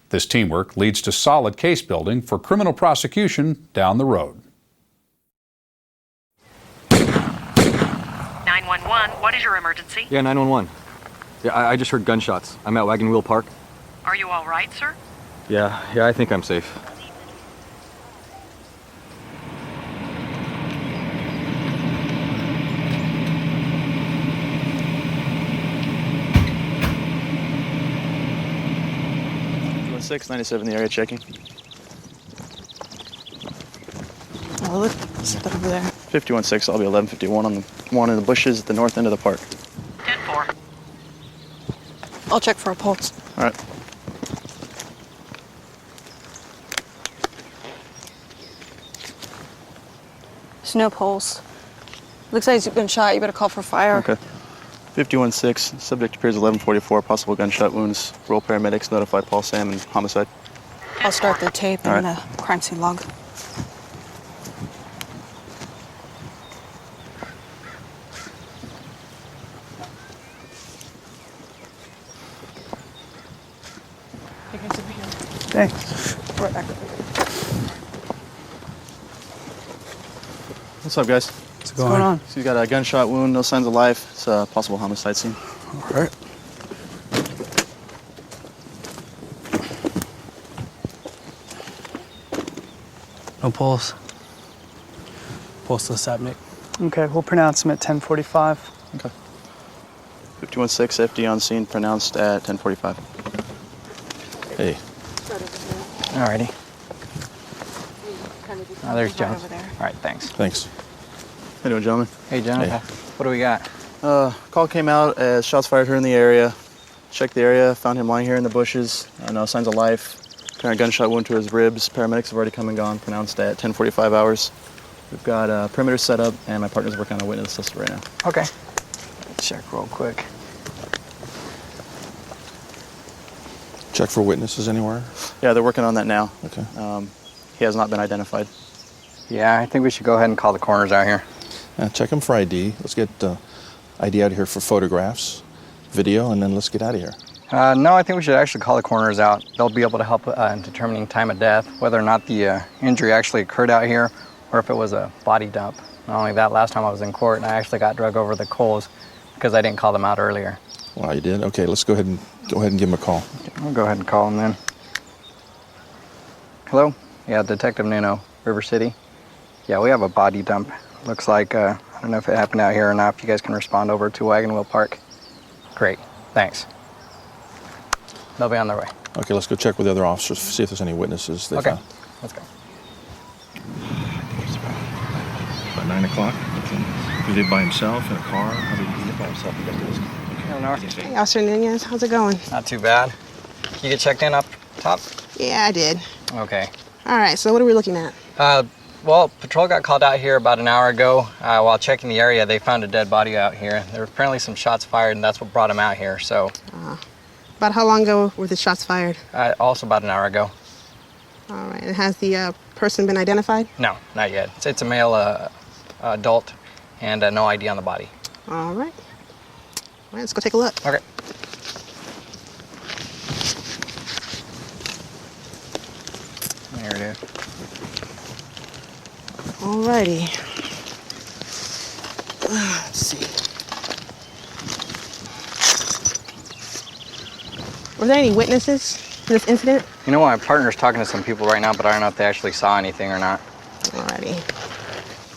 This teamwork leads to solid case building for criminal prosecution down the road. 911, what is your emergency? Yeah, 911. Yeah, I just heard gunshots. I'm at Wagon Wheel Park. Are you all right, sir? Yeah, I think I'm safe. Six 97 in the area checking. Oh, look, it's over there. 51-6, I'll be 1151 on the one in the bushes at the north end of the park. 10-4. I'll check for a pulse. All right. There's no pulse. Looks like he's been shot. You better call for fire. Okay. 51-6, subject appears 1144, possible gunshot wounds. Roll paramedics, notify Paul Sam and homicide. I'll start the tape All and right. the crime scene log. Thanks. Right back. What's up, guys? What's going on? So you got a gunshot wound, no signs of life. It's a possible homicide scene. All right. No pulse. Pulseless apneic. Okay, we'll pronounce him at 10:45. Okay. 51-6, FD on scene, pronounced at 10:45. Hey. Alrighty. Oh, there's Jones. Over there. All right, thanks. Thanks. How you doing, gentlemen? Hey, Jones. Hey. What do we got? Call came out as shots fired here in the area. Checked the area, found him lying here in the bushes. No signs of life. Apparent gunshot wound to his ribs. Paramedics have already come and gone, pronounced at 10:45 hours. We've got a perimeter set up, and my partner's working on a witness list right now. Okay. Check real quick. Check for witnesses anywhere? Yeah, they're working on that now. Okay. He has not been identified. Yeah, I think we should go ahead and call the coroners out here. Check them for ID. Let's get ID out of here for photographs, video, and then let's get out of here. No, I think we should actually call the coroners out. They'll be able to help in determining time of death, whether or not the injury actually occurred out here or if it was a body dump. Not only that, last time I was in court, I actually got drug over the coals because I didn't call them out earlier. Wow, you did? Okay, let's go ahead and give them a call. I'll go ahead and call them then. Hello? Yeah, Detective Nuno, River City. Yeah, we have a body dump. Looks like, I don't know if it happened out here or not, if you guys can respond over to Wagon Wheel Park. Great, thanks. They'll be on their way. Okay, let's go check with the other officers, see if there's any witnesses they found. Let's go. About 9 o'clock. He lived by himself in a car. How did he live by himself? Hey, Officer Nunez, how's it going? Not too bad. You get checked in up top? Yeah, I did. Okay. All right, so what are we looking at? Well, patrol got called out here about an hour ago. While checking the area, they found a dead body out here. There were apparently some shots fired, and that's what brought them out here, so. About how long ago were the shots fired? Also about an hour ago. All right, and has the person been identified? No, not yet. It's a male adult, and no ID on the body. All right. All right, let's go take a look. Okay. There it is. All righty. Let's see. Were there any witnesses to this incident? You know what, my partner's talking to some people right now, but I don't know if they actually saw anything or not. Alrighty.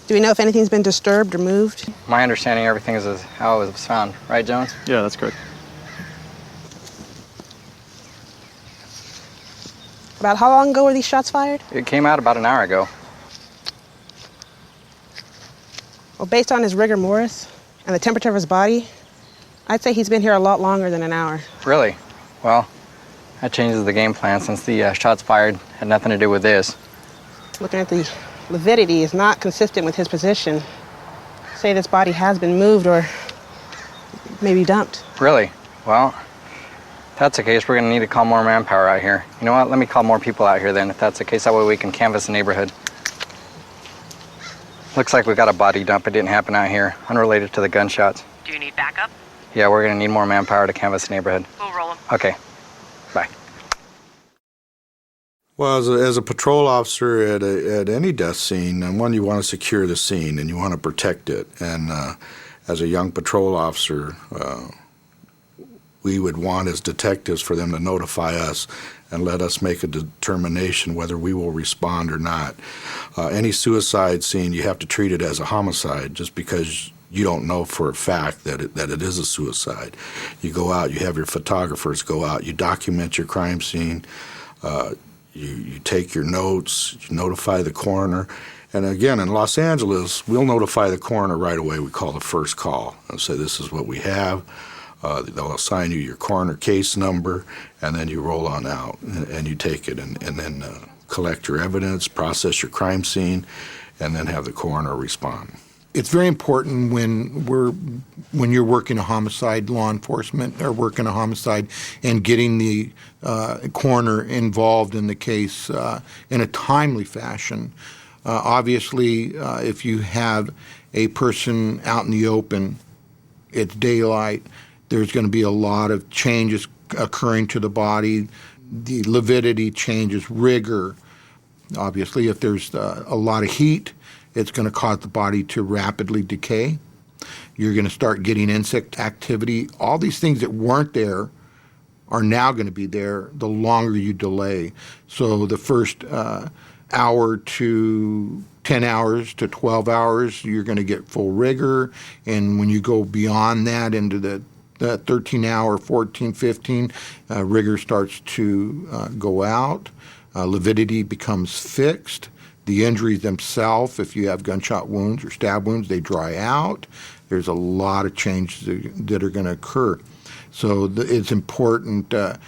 Do we know if anything's been disturbed or moved? My understanding, everything is how it was found. Right, Jones? Yeah, that's correct. About how long ago were these shots fired? It came out about an hour ago. Well, based on his rigor mortis and the temperature of his body, I'd say he's been here a lot longer than an hour. Really? Well, that changes the game plan since the shots fired had nothing to do with this. Looking at the lividity is not consistent with his position. Say this body has been moved or maybe dumped. Really? Well, If that's the case, we're going to need to call more manpower out here. You know what? Let me call more people out here then, if that's the case. That way we can canvass the neighborhood. Looks like we got a body dump. It didn't happen out here, unrelated to the gunshots. Do you need backup? Yeah, we're going to need more manpower to canvass the neighborhood. We'll roll them. Okay. Bye. Well, as a patrol officer at any death scene, one, you want to secure the scene and you want to protect it. And as a young patrol officer, we would want as detectives for them to notify us and let us make a determination whether we will respond or not. Any suicide scene, you have to treat it as a homicide just because you don't know for a fact that it is a suicide. You go out, you have your photographers go out, you document your crime scene, you take your notes, you notify the coroner. And again, in Los Angeles, we'll notify the coroner right away. We call the first call and say, this is what we have. They'll assign you your coroner case number, and then you roll on out and you take it and then collect your evidence, process your crime scene, and then have the coroner respond. It's very important when you're working a homicide, law enforcement are working a homicide, and getting the coroner involved in the case in a timely fashion. Obviously, if you have a person out in the open, it's daylight, there's going to be a lot of changes occurring to the body. The lividity changes, rigor. Obviously, if there's a lot of heat, it's going to cause the body to rapidly decay. You're going to start getting insect activity. All these things that weren't there are now going to be there the longer you delay. So the first hour to 10 hours to 12 hours, you're going to get full rigor. And when you go beyond that into the 13-hour, 14, 15, rigor starts to go out. Lividity becomes fixed. The injuries themselves, if you have gunshot wounds or stab wounds, they dry out. There's a lot of changes that are going to occur. So it's important to,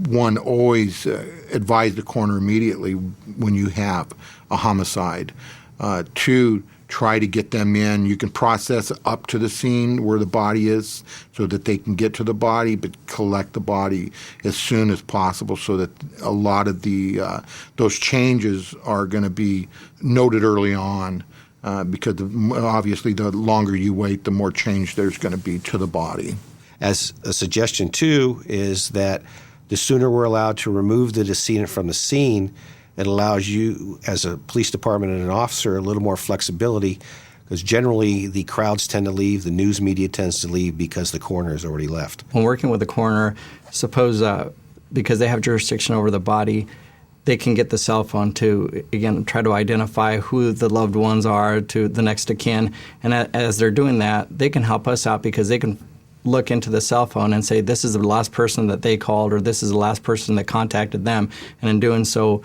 one, always advise the coroner immediately when you have a homicide. Two, try to get them in. You can process up to the scene where the body is so that they can get to the body, but collect the body as soon as possible so that a lot of those changes are going to be noted early on because obviously the longer you wait, the more change there's going to be to the body. As a suggestion, too, is that the sooner we're allowed to remove the decedent from the scene, it allows you, as a police department and an officer, a little more flexibility because generally the crowds tend to leave, the news media tends to leave because the coroner has already left. When working with the coroner, suppose because they have jurisdiction over the body, they can get the cell phone to, again, try to identify who the loved ones are to the next of kin. And as they're doing that, they can help us out because they can look into the cell phone and say, this is the last person that they called or this is the last person that contacted them. And in doing so,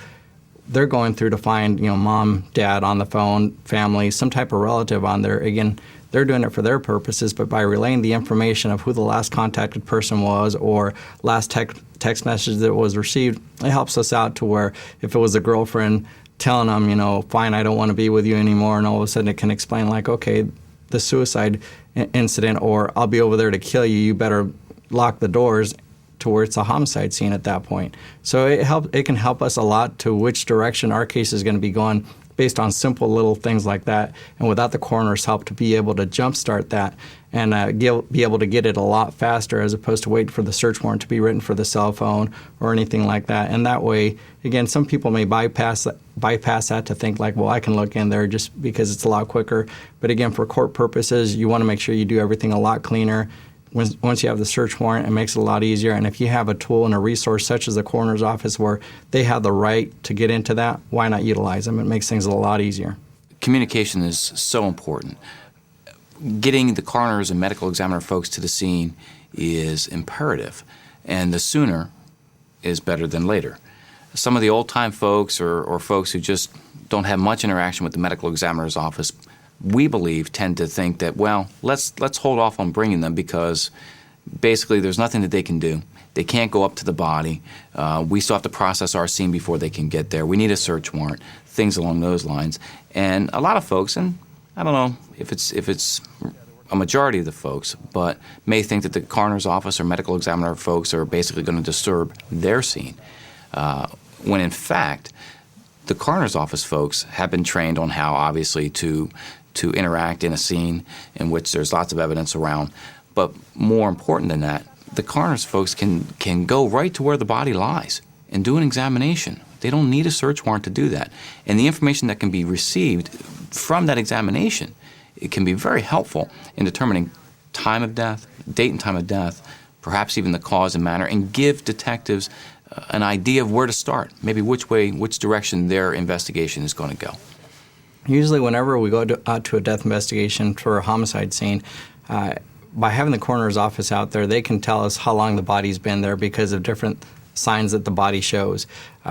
they're going through to find, mom, dad on the phone, family, some type of relative on there. Again, they're doing it for their purposes, but by relaying the information of who the last contacted person was or last text message that was received, it helps us out to where if it was a girlfriend telling them, fine, I don't want to be with you anymore, and all of a sudden it can explain like, okay, the suicide incident, or I'll be over there to kill you, you better lock the doors, to where it's a homicide scene at that point. So it can help us a lot to which direction our case is going to be going based on simple little things like that. And without the coroner's help to be able to jumpstart that and be able to get it a lot faster as opposed to waiting for the search warrant to be written for the cell phone or anything like that. And that way, again, some people may bypass that to think like, well, I can look in there just because it's a lot quicker. But again, for court purposes, you want to make sure you do everything a lot cleaner. Once you have the search warrant, it makes it a lot easier. And if you have a tool and a resource such as the coroner's office where they have the right to get into that, why not utilize them? It makes things a lot easier. Communication is so important. Getting the coroners and medical examiner folks to the scene is imperative, and the sooner is better than later. Some of the old-time folks or folks who just don't have much interaction with the medical examiner's office, we believe, tend to think that, well, let's hold off on bringing them because basically there's nothing that they can do. They can't go up to the body. We still have to process our scene before they can get there. We need a search warrant, things along those lines. And a lot of folks, and I don't know if it's a majority of the folks, but may think that the coroner's office or medical examiner folks are basically going to disturb their scene, when in fact, the coroner's office folks have been trained on how, obviously, to interact in a scene in which there's lots of evidence around. But more important than that, the coroner's folks can go right to where the body lies and do an examination. They don't need a search warrant to do that. And the information that can be received from that examination, it can be very helpful in determining time of death, date and time of death, perhaps even the cause and manner, and give detectives an idea of where to start, maybe which direction their investigation is going to go. Usually whenever we go out to a death investigation for a homicide scene, by having the coroner's office out there, they can tell us how long the body's been there because of different signs that the body shows.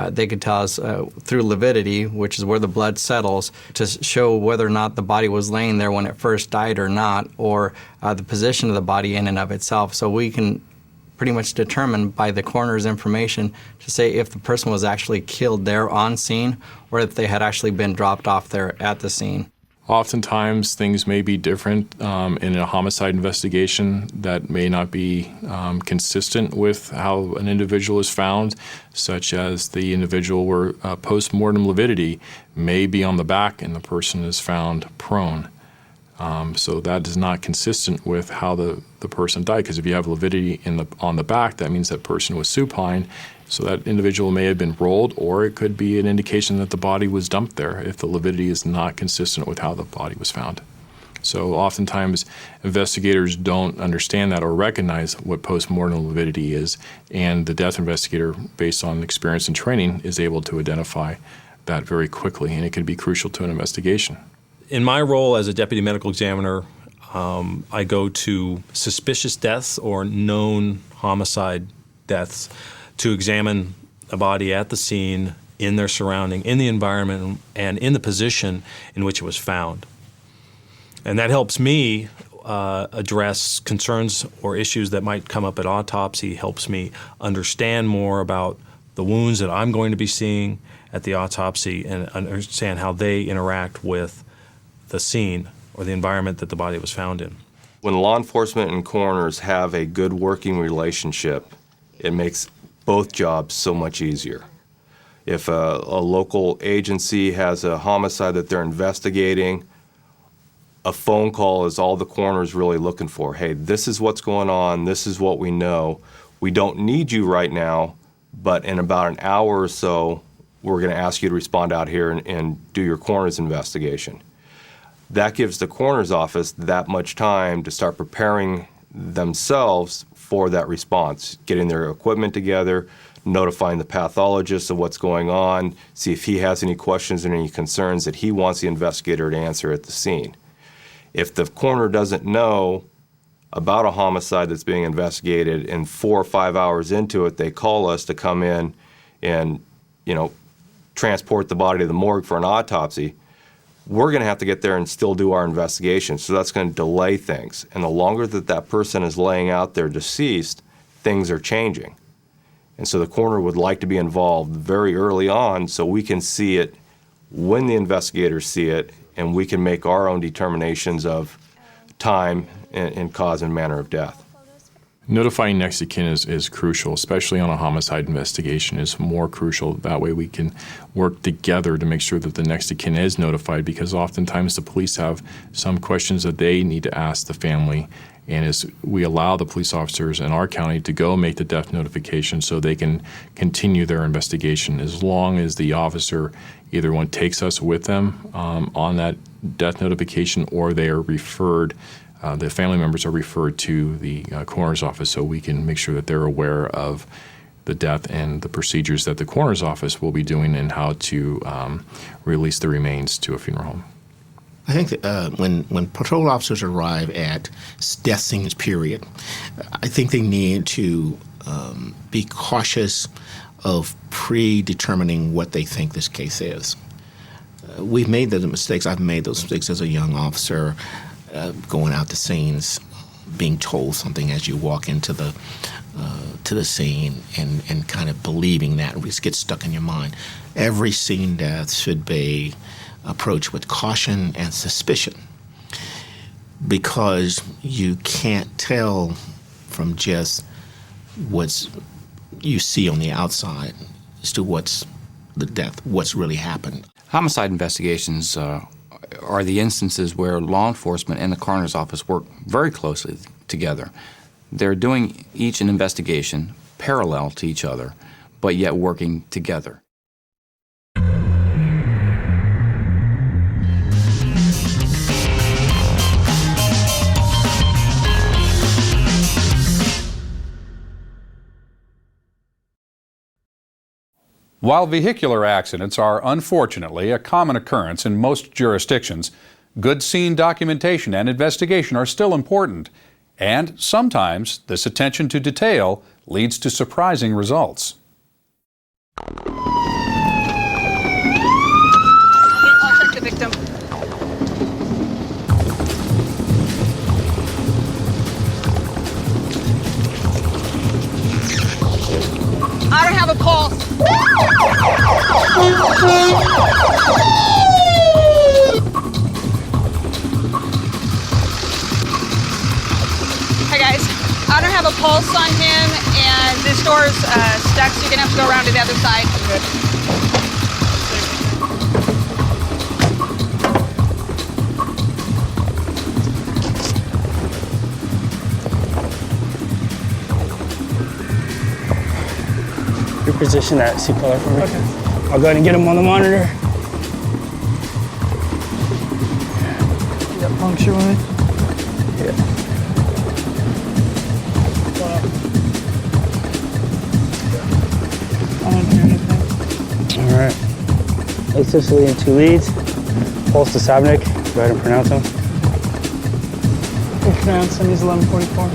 They could tell us through lividity, which is where the blood settles, to show whether or not the body was laying there when it first died or not, or the position of the body in and of itself. So we can pretty much determine by the coroner's information to say if the person was actually killed there on scene or if they had actually been dropped off there at the scene. Oftentimes, things may be different in a homicide investigation that may not be consistent with how an individual is found, such as the individual where post-mortem lividity may be on the back and the person is found prone. So that is not consistent with how the person died, because if you have lividity on the back, that means that person was supine. So that individual may have been rolled, or it could be an indication that the body was dumped there if the lividity is not consistent with how the body was found. So oftentimes investigators don't understand that or recognize what post-mortem lividity is, and the death investigator, based on experience and training, is able to identify that very quickly, and it can be crucial to an investigation. In my role as a deputy medical examiner, I go to suspicious deaths or known homicide deaths to examine a body at the scene, in their surrounding, in the environment, and in the position in which it was found. And that helps me address concerns or issues that might come up at autopsy, helps me understand more about the wounds that I'm going to be seeing at the autopsy and understand how they interact with the scene or the environment that the body was found in. When law enforcement and coroners have a good working relationship, it makes both jobs so much easier. If a local agency has a homicide that they're investigating, a phone call is all the coroner's really looking for. Hey, this is what's going on, this is what we know. We don't need you right now, but in about an hour or so, we're going to ask you to respond out here and do your coroner's investigation. That gives the coroner's office that much time to start preparing themselves for that response, getting their equipment together, notifying the pathologist of what's going on, see if he has any questions and any concerns that he wants the investigator to answer at the scene. If the coroner doesn't know about a homicide that's being investigated and 4 or 5 hours into it, they call us to come in and, transport the body to the morgue for an autopsy, we're going to have to get there and still do our investigation. So that's going to delay things. And the longer that person is laying out there deceased, things are changing. And so the coroner would like to be involved very early on so we can see it when the investigators see it, and we can make our own determinations of time and cause and manner of death. Notifying next of kin is crucial, especially on a homicide investigation, is more crucial. That way we can work together to make sure that the next of kin is notified, because oftentimes the police have some questions that they need to ask the family, and as we allow the police officers in our county to go make the death notification so they can continue their investigation, as long as the officer either one takes us with them on that death notification, or they are referred, the family members are referred to the coroner's office so we can make sure that they're aware of the death and the procedures that the coroner's office will be doing and how to release the remains to a funeral home. I think that when patrol officers arrive at death scenes, period, I think they need to be cautious of predetermining what they think this case is. We've made those mistakes. I've made those mistakes as a young officer, going out to scenes, being told something as you walk into the scene, and kind of believing that, it gets stuck in your mind. Every scene death should be approached with caution and suspicion. because you can't tell from just what's you see on the outside as to what's the death, what's really happened. Homicide investigations are the instances where law enforcement and the coroner's office work very closely together. They're doing each an investigation parallel to each other, but yet working together. While vehicular accidents are unfortunately a common occurrence in most jurisdictions, good scene documentation and investigation are still important, and sometimes this attention to detail leads to surprising results. I'll check the victim. I don't have a pulse. Hey guys, I don't have a pulse on him, and this door is stuck, so you're gonna have to go around to the other side. Reposition that C-pillar for me. Okay. I'll go ahead and get him on the monitor. You got puncture wound? Yeah. I don't hear anything. All right. Lake Sicily and 2 leads. Pulse to Sabnik. Go ahead and pronounce him. You pronounce him. He's 1144.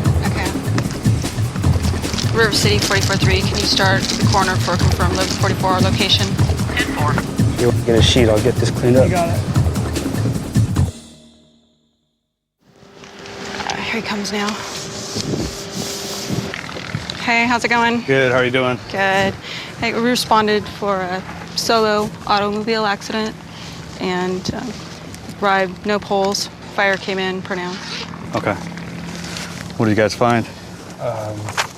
River City 44-3, can you start the coroner for confirmed 1144 location? 10-4. You want to get a sheet, I'll get this cleaned up. You got it. Here he comes now. Hey, how's it going? Good, how are you doing? Good. Hey, we responded for a solo automobile accident and arrived, no poles. Fire came in, pronounced. Okay. What did you guys find?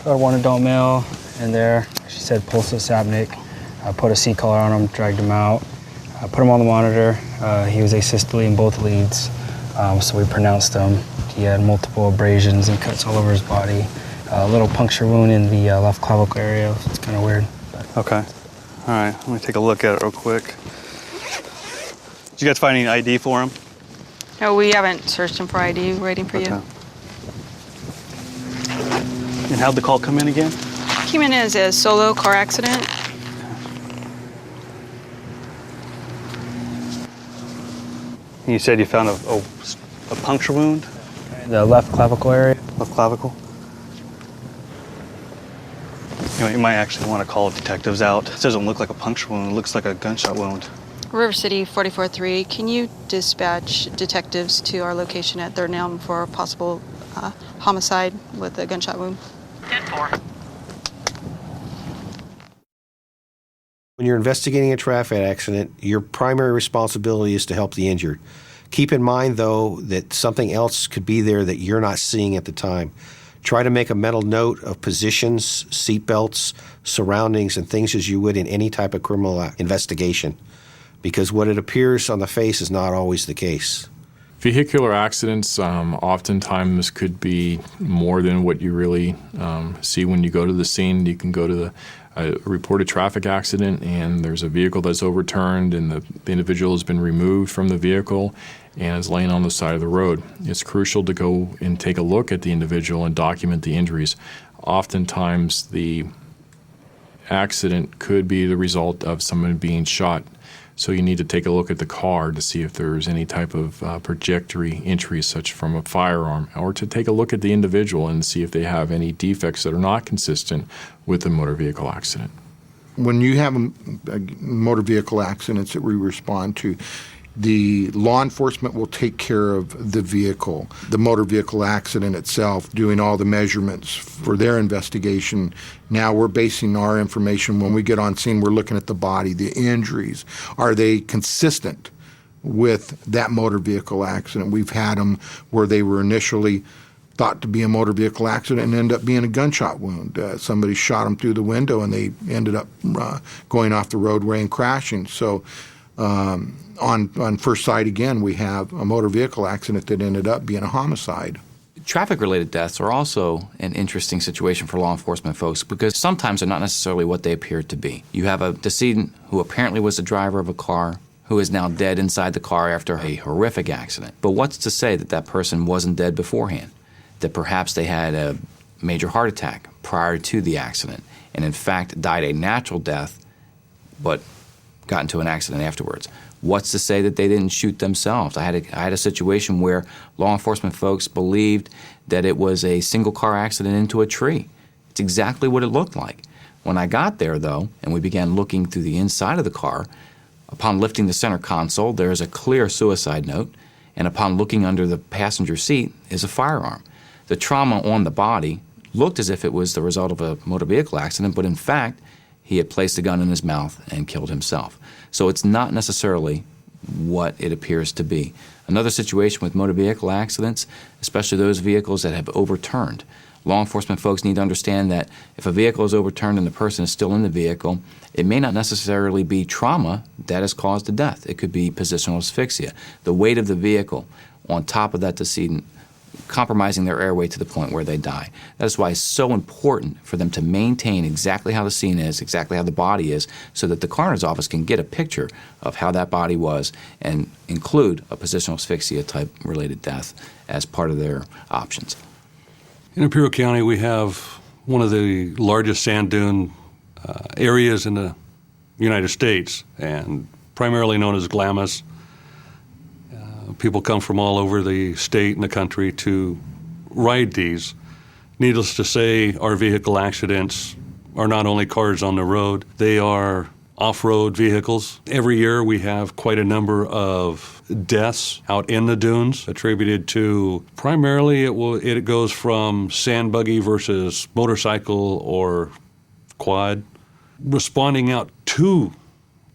Got one adult male in there. She said pulse at Sabnik. I put a C-collar on him, dragged him out. I put him on the monitor. He was asystole in both leads, so we pronounced him. He had multiple abrasions and cuts all over his body. A little puncture wound in the left clavicle area. It's kind of weird. Okay. All right, let me take a look at it real quick. Did you guys find any ID for him? No, we haven't searched him for ID. We're waiting for you. And how'd the call come in again? Came in as a solo car accident. You said you found a puncture wound? The left clavicle area. Left clavicle? You might actually want to call detectives out. It doesn't look like a puncture wound. It looks like a gunshot wound. River City 44-3, can you dispatch detectives to our location at Third and Elm for a possible homicide with a gunshot wound? 10-4. When you're investigating a traffic accident, your primary responsibility is to help the injured. Keep in mind, though, that something else could be there that you're not seeing at the time. Try to make a mental note of positions, seatbelts, surroundings, and things as you would in any type of criminal investigation, because what it appears on the face is not always the case. Vehicular accidents oftentimes could be more than what you really see when you go to the scene. You can go to a reported traffic accident and there's a vehicle that's overturned and the individual has been removed from the vehicle and is laying on the side of the road. It's crucial to go and take a look at the individual and document the injuries. Oftentimes the accident could be the result of someone being shot. So you need to take a look at the car to see if there's any type of trajectory injuries, such from a firearm, or to take a look at the individual and see if they have any defects that are not consistent with the motor vehicle accident. When you have a motor vehicle accidents that we respond to, the law enforcement will take care of the vehicle, the motor vehicle accident itself, doing all the measurements for their investigation. Now we're basing our information when we get on scene, we're looking at the body, the injuries. Are they consistent with that motor vehicle accident. We've had them where they were initially thought to be a motor vehicle accident and ended up being a gunshot wound. Somebody shot them through the window and they ended up going off the roadway and crashing. So on first sight again, we have a motor vehicle accident that ended up being a homicide. Traffic-related deaths are also an interesting situation for law enforcement folks because sometimes they're not necessarily what they appear to be. You have a decedent who apparently was the driver of a car who is now dead inside the car after a horrific accident. But what's to say that that person wasn't dead beforehand? That perhaps they had a major heart attack prior to the accident and in fact died a natural death but got into an accident afterwards. What's to say that they didn't shoot themselves? I had a situation where law enforcement folks believed that it was a single car accident into a tree. It's exactly what it looked like. When I got there, though, and we began looking through the inside of the car, upon lifting the center console, there is a clear suicide note, and upon looking under the passenger seat is a firearm. The trauma on the body looked as if it was the result of a motor vehicle accident, but in fact, he had placed a gun in his mouth and killed himself. So it's not necessarily what it appears to be. Another situation with motor vehicle accidents, especially those vehicles that have overturned. Law enforcement folks need to understand that if a vehicle is overturned and the person is still in the vehicle, it may not necessarily be trauma that has caused the death. It could be positional asphyxia. The weight of the vehicle on top of that decedent compromising their airway to the point where they die. That is why it's so important for them to maintain exactly how the scene is, exactly how the body is, so that the coroner's office can get a picture of how that body was and include a positional asphyxia type related death as part of their options. In Imperial County, we have one of the largest sand dune areas in the United States, and primarily known as Glamis. People come from all over the state and the country to ride these. Needless to say, our vehicle accidents are not only cars on the road, they are off-road vehicles. Every year we have quite a number of deaths out in the dunes attributed to, primarily it goes from sand buggy versus motorcycle or quad. Responding out to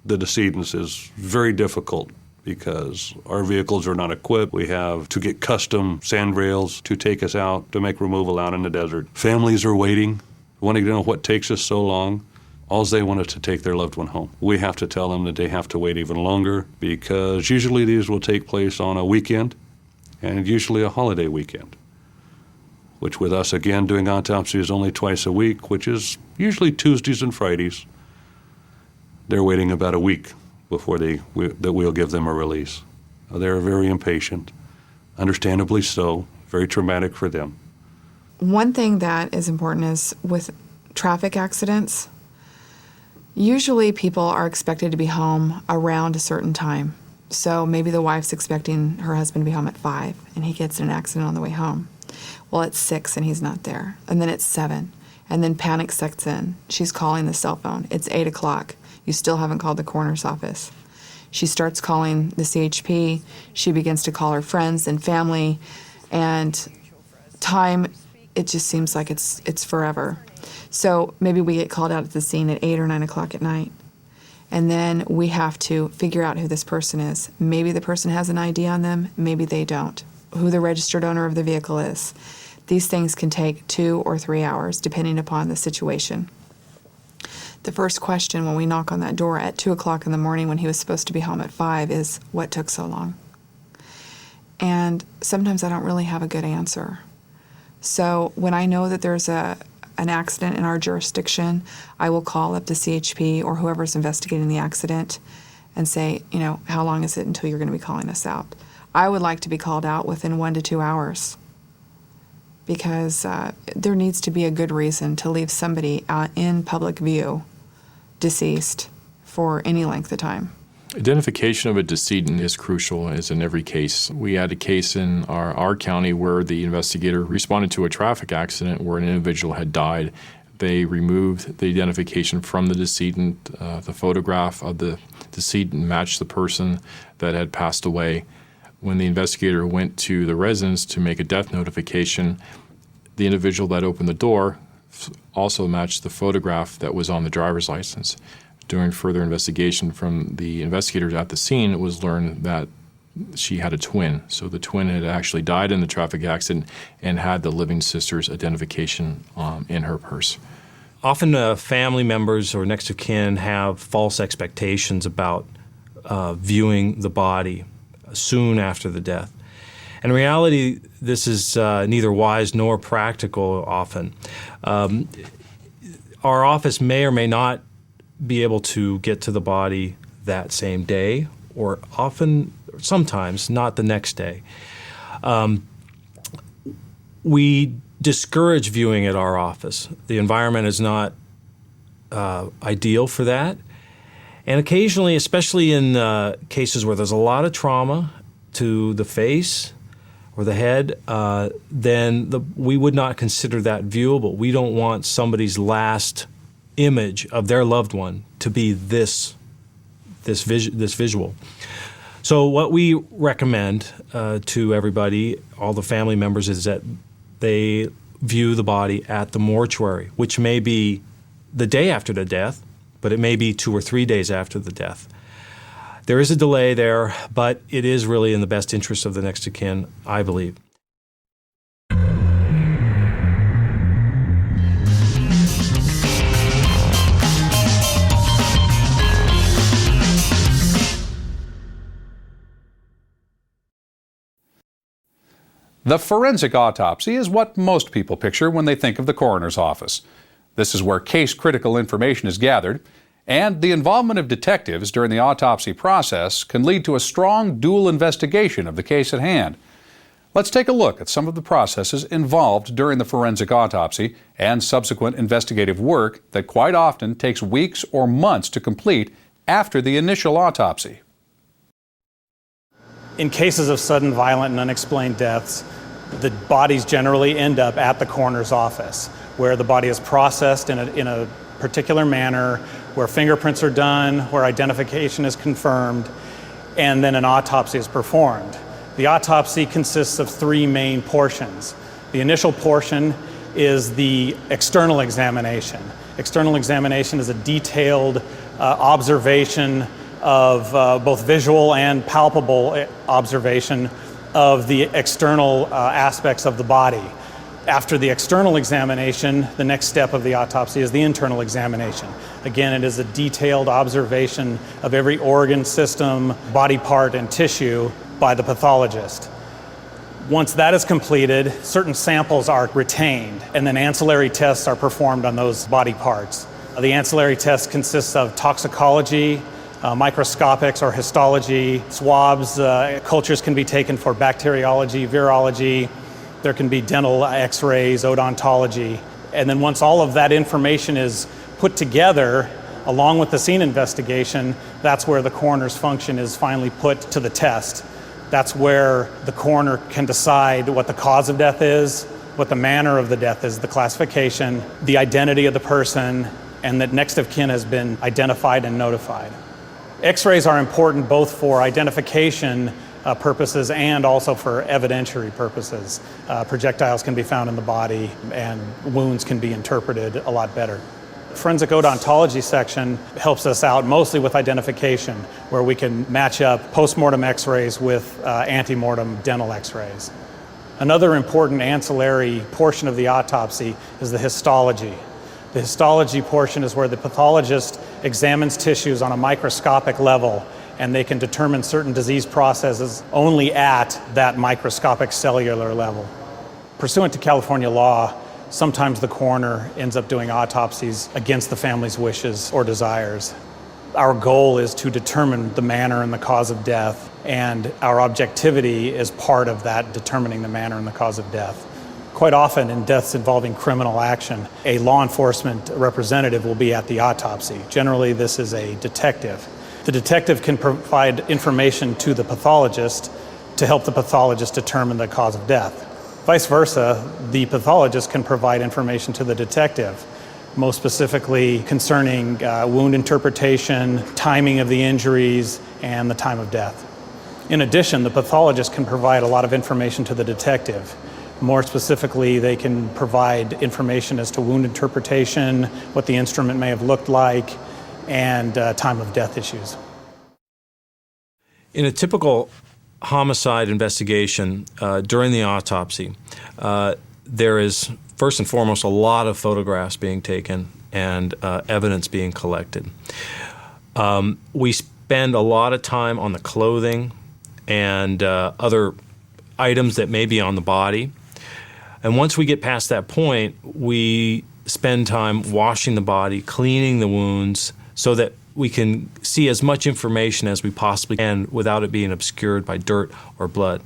the decedents is very difficult because our vehicles are not equipped. We have to get custom sand rails to take us out to make removal out in the desert. Families are waiting, wanting to know what takes us so long. All they want is to take their loved one home. We have to tell them that they have to wait even longer because usually these will take place on a weekend and usually a holiday weekend, which with us, again, doing autopsies only twice a week, which is usually Tuesdays and Fridays. They're waiting about a week before that we'll give them a release. They're very impatient, understandably so, very traumatic for them. One thing that is important is with traffic accidents, usually people are expected to be home around a certain time. So maybe the wife's expecting her husband to be home at 5 and he gets in an accident on the way home. Well, it's 6 and he's not there. And then it's 7. And then panic sets in. She's calling the cell phone. It's 8 o'clock. You still haven't called the coroner's office. She starts calling the CHP. She begins to call her friends and family. And time, it just seems like it's forever. So maybe we get called out at the scene at 8 or 9 o'clock at night. And then we have to figure out who this person is. Maybe the person has an ID on them. Maybe they don't. Who the registered owner of the vehicle is. These things can take 2 or 3 hours, depending upon the situation. The first question when we knock on that door at 2 o'clock in the morning when he was supposed to be home at 5 is, what took so long? And sometimes I don't really have a good answer. So when I know that there's an accident in our jurisdiction, I will call up the CHP or whoever's investigating the accident and say, how long is it until you're going to be calling us out? I would like to be called out within 1 to 2 hours because there needs to be a good reason to leave somebody in public view deceased for any length of time. Identification of a decedent is crucial, as in every case. We had a case in our county where the investigator responded to a traffic accident where an individual had died. They removed the identification from the decedent. The photograph of the decedent matched the person that had passed away. When the investigator went to the residence to make a death notification, the individual that opened the door also matched the photograph that was on the driver's license. During further investigation from the investigators at the scene, it was learned that she had a twin. So the twin had actually died in the traffic accident and had the living sister's identification in her purse. Often family members or next of kin have false expectations about viewing the body soon after the death. In reality, this is neither wise nor practical often. Our office may or may not be able to get to the body that same day, or often, sometimes, not the next day. We discourage viewing at our office. The environment is not ideal for that. And occasionally, especially in cases where there's a lot of trauma to the face or the head, then we would not consider that viewable. We don't want somebody's last image of their loved one to be this visual. So what we recommend to everybody, all the family members, is that they view the body at the mortuary, which may be the day after the death, but it may be 2 or 3 days after the death. There is a delay there, but it is really in the best interest of the next of kin, I believe. The forensic autopsy is what most people picture when they think of the coroner's office. This is where case-critical information is gathered, and the involvement of detectives during the autopsy process can lead to a strong dual investigation of the case at hand. Let's take a look at some of the processes involved during the forensic autopsy and subsequent investigative work that quite often takes weeks or months to complete after the initial autopsy. In cases of sudden, violent, and unexplained deaths, the bodies generally end up at the coroner's office, where the body is processed in a particular manner, where fingerprints are done, where identification is confirmed, and then an autopsy is performed. The autopsy consists of 3 main portions. The initial portion is the external examination. External examination is a detailed observation of both visual and palpable observation of the external aspects of the body. After the external examination, the next step of the autopsy is the internal examination. Again, it is a detailed observation of every organ, system, body part, and tissue by the pathologist. Once that is completed, certain samples are retained, and then ancillary tests are performed on those body parts. The ancillary test consists of toxicology, microscopics or histology, swabs, cultures can be taken for bacteriology, virology, there can be dental x-rays, odontology. And then once all of that information is put together, along with the scene investigation, that's where the coroner's function is finally put to the test. That's where the coroner can decide what the cause of death is, what the manner of the death is, the classification, the identity of the person, and that next of kin has been identified and notified. X-rays are important both for identification purposes and also for evidentiary purposes. Projectiles can be found in the body and wounds can be interpreted a lot better. The forensic odontology section helps us out mostly with identification, where we can match up post-mortem X-rays with ante-mortem dental X-rays. Another important ancillary portion of the autopsy is the histology. The histology portion is where the pathologist examines tissues on a microscopic level, and they can determine certain disease processes only at that microscopic cellular level. Pursuant to California law, sometimes the coroner ends up doing autopsies against the family's wishes or desires. Our goal is to determine the manner and the cause of death, and our objectivity is part of that, determining the manner and the cause of death. Quite often in deaths involving criminal action, a law enforcement representative will be at the autopsy. Generally, this is a detective. The detective can provide information to the pathologist to help the pathologist determine the cause of death. Vice versa, the pathologist can provide information to the detective, most specifically concerning wound interpretation, timing of the injuries, and the time of death. In addition, the pathologist can provide a lot of information to the detective. More specifically, they can provide information as to wound interpretation, what the instrument may have looked like, and time of death issues. In a typical homicide investigation, during the autopsy, there is first and foremost a lot of photographs being taken and evidence being collected. We spend a lot of time on the clothing and other items that may be on the body. And once we get past that point, we spend time washing the body, cleaning the wounds, so that we can see as much information as we possibly can without it being obscured by dirt or blood.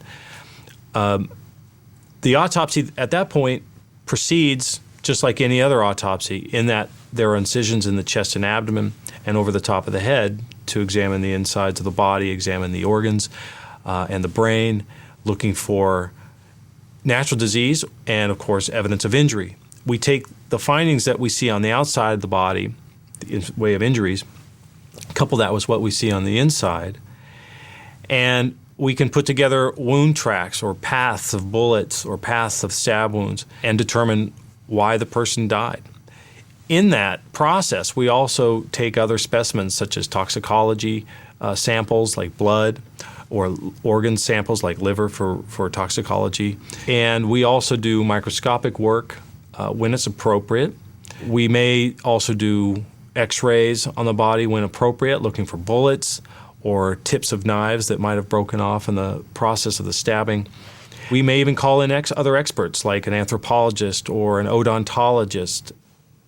The autopsy at that point proceeds just like any other autopsy, in that there are incisions in the chest and abdomen and over the top of the head to examine the insides of the body, examine the organs and the brain, looking for natural disease and, of course, evidence of injury. We take the findings that we see on the outside of the body, in way of injuries, couple that with what we see on the inside, and we can put together wound tracks or paths of bullets or paths of stab wounds and determine why the person died. In that process, we also take other specimens such as toxicology samples like blood, or organ samples like liver for toxicology. And we also do microscopic work when it's appropriate. We may also do x-rays on the body when appropriate, looking for bullets or tips of knives that might have broken off in the process of the stabbing. We may even call in other experts like an anthropologist or an odontologist.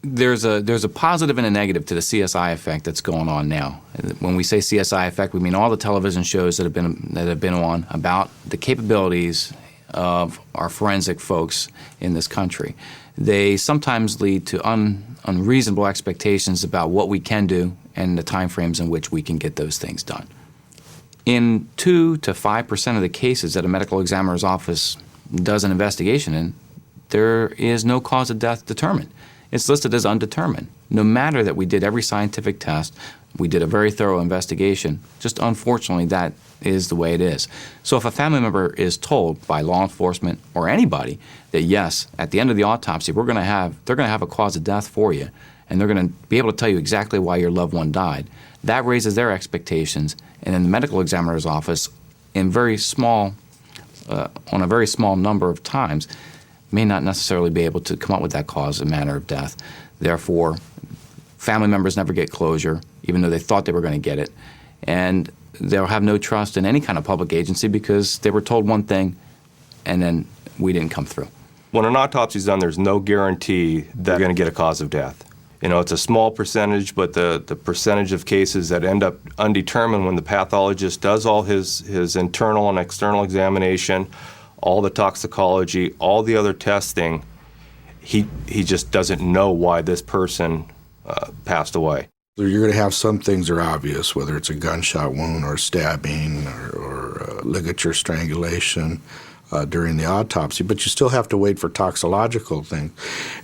There's a positive and a negative to the CSI effect that's going on now. When we say CSI effect, we mean all the television shows that have been on about the capabilities of our forensic folks in this country. They sometimes lead to unreasonable expectations about what we can do and the timeframes in which we can get those things done. In 2 to 5% of the cases that a medical examiner's office does an investigation in, there is no cause of death determined. It's listed as undetermined. No matter that we did every scientific test, we did a very thorough investigation, just unfortunately that is the way it is. So if a family member is told by law enforcement or anybody that yes, at the end of the autopsy they're going to have a cause of death for you, and they're going to be able to tell you exactly why your loved one died, that raises their expectations, and in the medical examiner's office, on a very small number of times, may not necessarily be able to come up with that cause and manner of death. Therefore, family members never get closure, even though they thought they were going to get it. And they'll have no trust in any kind of public agency because they were told one thing and then we didn't come through. When an autopsy is done, there's no guarantee that you're going to get a cause of death. You know, it's a small percentage, but the percentage of cases that end up undetermined when the pathologist does all his internal and external examination, all the toxicology, all the other testing, he just doesn't know why this person passed away. You're going to have some things that are obvious, whether it's a gunshot wound or stabbing or ligature strangulation during the autopsy, but you still have to wait for toxicological things.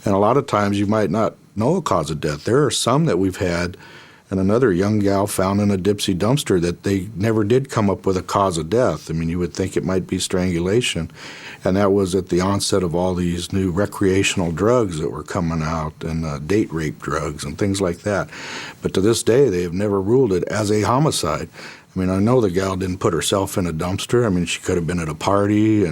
And a lot of times you might not know a cause of death. There are some that we've had, and another young gal found in a Dipsy dumpster that they never did come up with a cause of death. I mean, you would think it might be strangulation. And that was at the onset of all these new recreational drugs that were coming out, and date rape drugs and things like that. But to this day, they have never ruled it as a homicide. I mean, I know the gal didn't put herself in a dumpster. I mean, she could have been at a party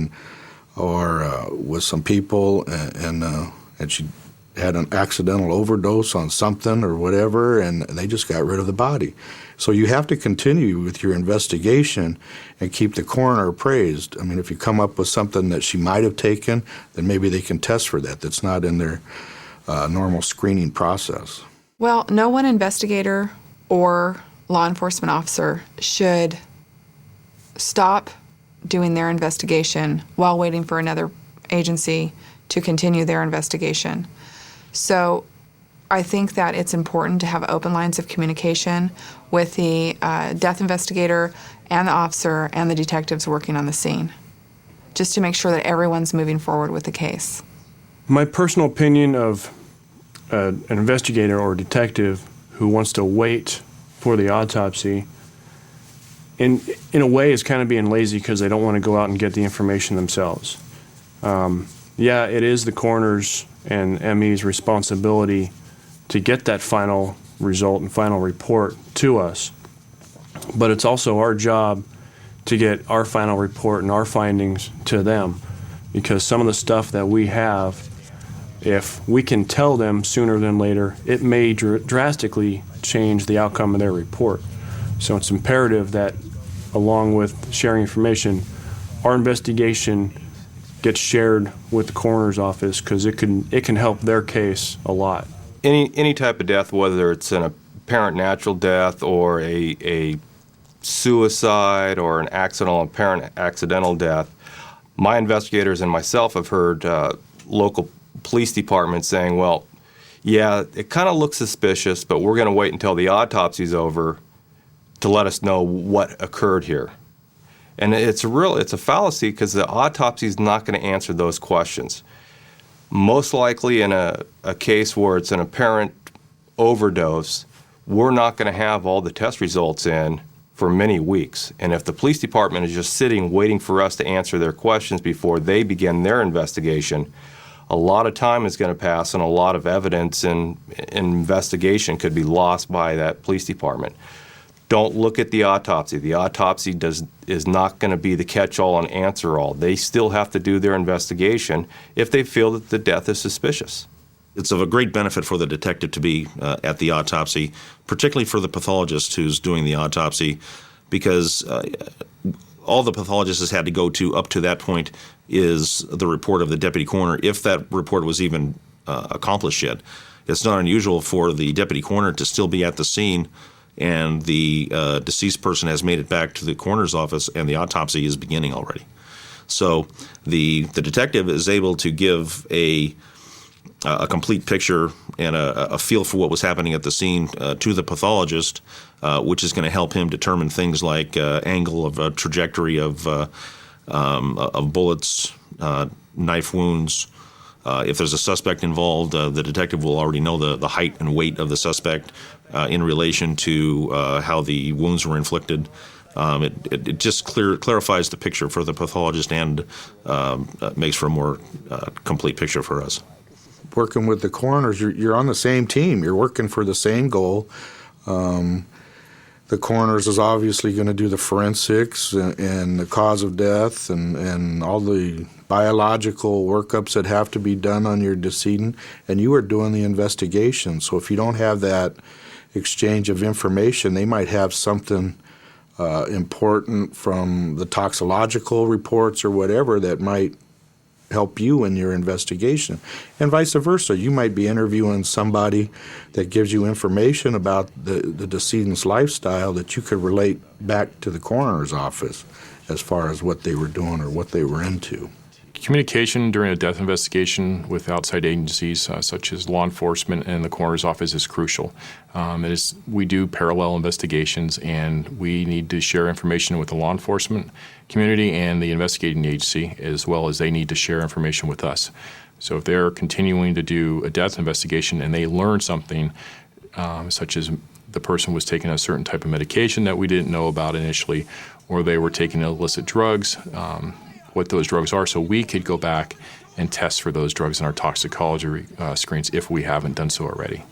or with some people, and she had an accidental overdose on something or whatever, and they just got rid of the body. So you have to continue with your investigation and keep the coroner appraised. I mean, if you come up with something that she might have taken, then maybe they can test for that. That's not in their normal screening process. Well, no one investigator or law enforcement officer should stop doing their investigation while waiting for another agency to continue their investigation. So I think that it's important to have open lines of communication with the death investigator and the officer and the detectives working on the scene, just to make sure that everyone's moving forward with the case. My personal opinion of an investigator or detective who wants to wait for the autopsy, in a way, is kind of being lazy because they don't want to go out and get the information themselves. Yeah, it is the coroner's and ME's responsibility to get that final result and final report to us, but it's also our job to get our final report and our findings to them, because some of the stuff that we have, if we can tell them sooner than later, it may drastically change the outcome of their report. So it's imperative that, along with sharing information, our investigation gets shared with the coroner's office, because it can help their case a lot. Any type of death, whether it's an apparent natural death or a suicide or an apparent accidental death, my investigators and myself have heard local police departments saying, well, yeah, it kind of looks suspicious, but we're going to wait until the autopsy's over to let us know what occurred here. And it's a fallacy, because the autopsy is not going to answer those questions. Most likely in a case where it's an apparent overdose, we're not going to have all the test results in for many weeks. And if the police department is just sitting waiting for us to answer their questions before they begin their investigation, a lot of time is going to pass, and a lot of evidence and investigation could be lost by that police department. Don't look at the autopsy. The autopsy is not going to be the catch-all and answer-all. They still have to do their investigation if they feel that the death is suspicious. It's of a great benefit for the detective to be at the autopsy, particularly for the pathologist who's doing the autopsy, because all the pathologist has had to go to up to that point is the report of the deputy coroner, if that report was even accomplished yet. It's not unusual for the deputy coroner to still be at the scene, and the deceased person has made it back to the coroner's office, and the autopsy is beginning already. So the detective is able to give a complete picture and a feel for what was happening at the scene to the pathologist, which is going to help him determine things like angle of trajectory of bullets, knife wounds. If there's a suspect involved, the detective will already know the height and weight of the suspect in relation to how the wounds were inflicted. It just clarifies the picture for the pathologist and makes for a more complete picture for us. Working with the coroners, you're on the same team. You're working for the same goal. The coroners is obviously going to do the forensics and the cause of death and all the biological workups that have to be done on your decedent, and you are doing the investigation. So if you don't have that exchange of information, they might have something important from the toxicological reports or whatever that might help you in your investigation, and vice versa. You might be interviewing somebody that gives you information about the decedent's lifestyle that you could relate back to the coroner's office as far as what they were doing or what they were into. Communication during a death investigation with outside agencies such as law enforcement and the coroner's office is crucial. We do parallel investigations, and we need to share information with the law enforcement community and the investigating agency, as well as they need to share information with us. So if they're continuing to do a death investigation and they learn something, such as the person was taking a certain type of medication that we didn't know about initially, or they were taking illicit drugs, what those drugs are, so we could go back and test for those drugs in our toxicology screens if we haven't done so already.